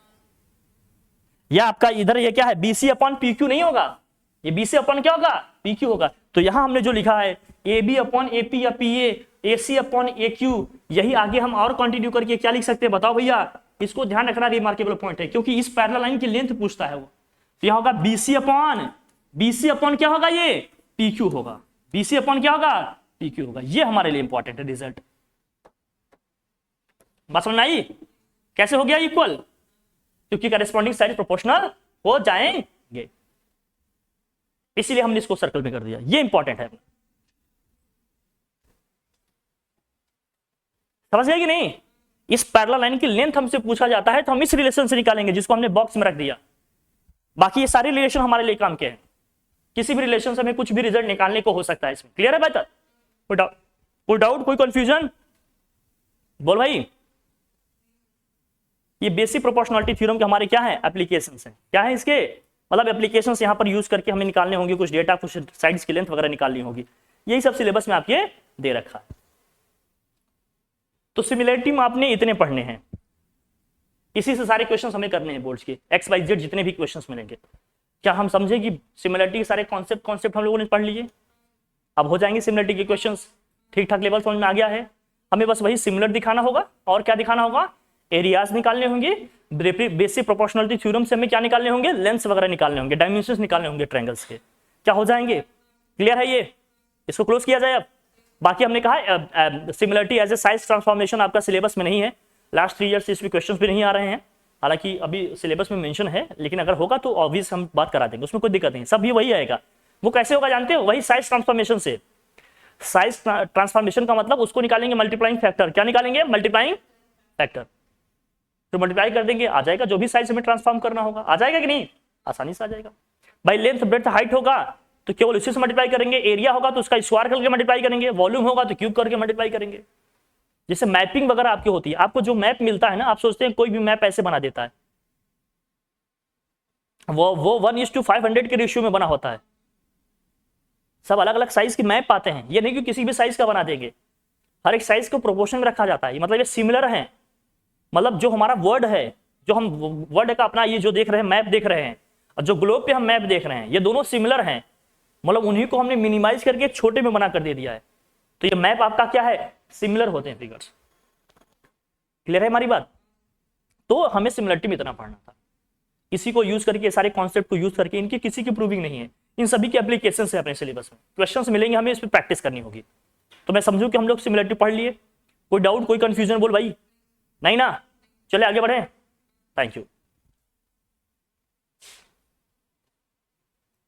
या आपका इधर ये क्या है, B C upon P Q नहीं होगा, ये बी सी अपॉन क्या होगा, पी क्यू होगा। तो यहां हमने जो लिखा है A B upon A P या P A C upon A Q, यही आगे हम और कंटिन्यू करके क्या लिख सकते हैं बताओ भैया। इसको ध्यान रखना, रिमार्केबल पॉइंट है, क्योंकि इस पैरेलल लाइन की लेंथ पूछता है वो। तो यहां होगा बी सी अपॉन क्या होगा, ये पी क्यू होगा, बी सी अपॉन क्या होगा, पी क्यू होगा। ये हमारे लिए इंपॉर्टेंट है रिजल्ट। बात समझ आई, कैसे हो गया इक्वल, क्योंकि करस्पॉन्डिंग साइड प्रोपोर्शनल हो जाएंगे, इसीलिए हमने इसको सर्कल में कर दिया, ये इंपॉर्टेंट है। समझ गए कि नहीं, इस पैरेलल लाइन की लेंथ हमसे पूछा जाता है तो हम इस रिलेशन से निकालेंगे, जिसको हमने बॉक्स में रख दिया। बाकी ये सारे रिलेशन हमारे लिए काम के हैं, किसी भी रिलेशन से हमें कुछ भी रिजल्ट निकालने को हो सकता है इसमें। क्लियर है बेहतर, कोई डाउट कोई कंफ्यूजन, बोल भाई। ये बेसिक प्रोपोर्शनलिटी थ्योरम के हमारे क्या है, एप्लीकेशंस हैं। क्या है इसके मतलब, एप्लीकेशंस यहां पर यूज करके हमें निकालने होंगे कुछ डेटा, कुछ साइड्स की लेंथ वगैरह निकालनी होगी। यही सब सिलेबस में आपके दे रखा है। तो सिमिलरिटी में आपने इतने पढ़ने हैं, इसी से सारे क्वेश्चंस हमें करने हैं बोर्ड्स के, एक्स वाई जेड जितने भी क्वेश्चंस मिलेंगे। क्या हम समझे कि सिमिलरिटी के सारे कॉन्सेप्ट हम लोगों ने पढ़ लिए, अब हो जाएंगे सिमिलरिटी के क्वेश्चंस, ठीक ठाक लेवल समझ में आ गया है। हमें बस वही सिमिलर दिखाना होगा, और क्या दिखाना होगा, एरियाज निकालने होंगे, बेसिक प्रोपोर्शनलिटी थ्योरम से हमें क्या निकालने होंगे, लेंथ्स वगैरह निकालने होंगे, डायमेंशंस निकालने होंगे ट्रायंगल्स के, क्या हो जाएंगे। क्लियर है ये, इसको क्लोज किया जाए अब। बाकी हमने कहा similarity as a size transformation आपका सिलेबस में नहीं है, लास्ट 3 ईयर्स से इसमें क्वेश्चंस भी नहीं आ रहे हैं, हालांकि अभी सिलेबस में मेंशन है, लेकिन अगर होगा तो ऑब्वियस हम बात करा देंगे, उसमें कोई दिक्कत नहीं, सब भी वही आएगा। वो कैसे होगा जानते हो, वही साइज ट्रांसफॉर्मेशन से। साइज ट्रांसफॉर्मेशन का मतलब उसको निकालेंगे मल्टीप्लाइंग फैक्टर, क्या निकालेंगे, मल्टीप्लाइंग फैक्टर। फिर मल्टीप्लाई कर देंगे, आ जाएगा जो भी साइज हमें ट्रांसफॉर्म करना होगा, आ जाएगा कि नहीं, आसानी से आ जाएगा। भाई लेंथ ब्रेड्थ हाइट होगा तो केवल इसी से मल्टीप्लाई करेंगे, एरिया होगा तो उसका स्क्वायर करके मल्टीप्लाई करेंगे, वॉल्यूम होगा तो क्यूब करके मल्टीप्लाई करेंगे। जैसे मैपिंग वगैरह आपकी होती है, आपको जो मैप मिलता है ना, आप सोचते हैं कोई भी मैप ऐसे बना देता है, वो 1:500 के रेशियो में बना होता है। सब अलग अलग साइज की मैप पाते हैं, ये नहीं कि किसी भी साइज का बना देंगे, हर एक साइज को प्रोपोर्शन में रखा जाता है। मतलब ये सिमिलर है, मतलब जो हमारा वर्ड है, जो हम वर्ड का अपना ये जो देख रहे हैं मैप देख रहे हैं, और जो ग्लोब पे हम मैप देख रहे हैं, ये दोनों सिमिलर हैं। मतलब उन्हीं को हमने मिनिमाइज करके छोटे में बना कर दे दिया है। तो ये मैप आपका क्या है, सिमिलर होते हैं फिगर्स। क्लियर है हमारी बात? तो हमें सिमिलरिटी में इतना पढ़ना था, इसी को यूज करके, सारे कॉन्सेप्ट को यूज करके, इनकी किसी की प्रूविंग नहीं है, इन सभी के एप्लीकेशन है अपने सिलेबस में। क्वेश्चंस मिलेंगे, हमें इस पर प्रैक्टिस करनी होगी। तो मैं समझूं कि हम लोग सिमिलरिटी पढ़ लिए। कोई डाउट, कोई कंफ्यूजन बोल भाई? नहीं ना? चले आगे बढ़े। Thank you.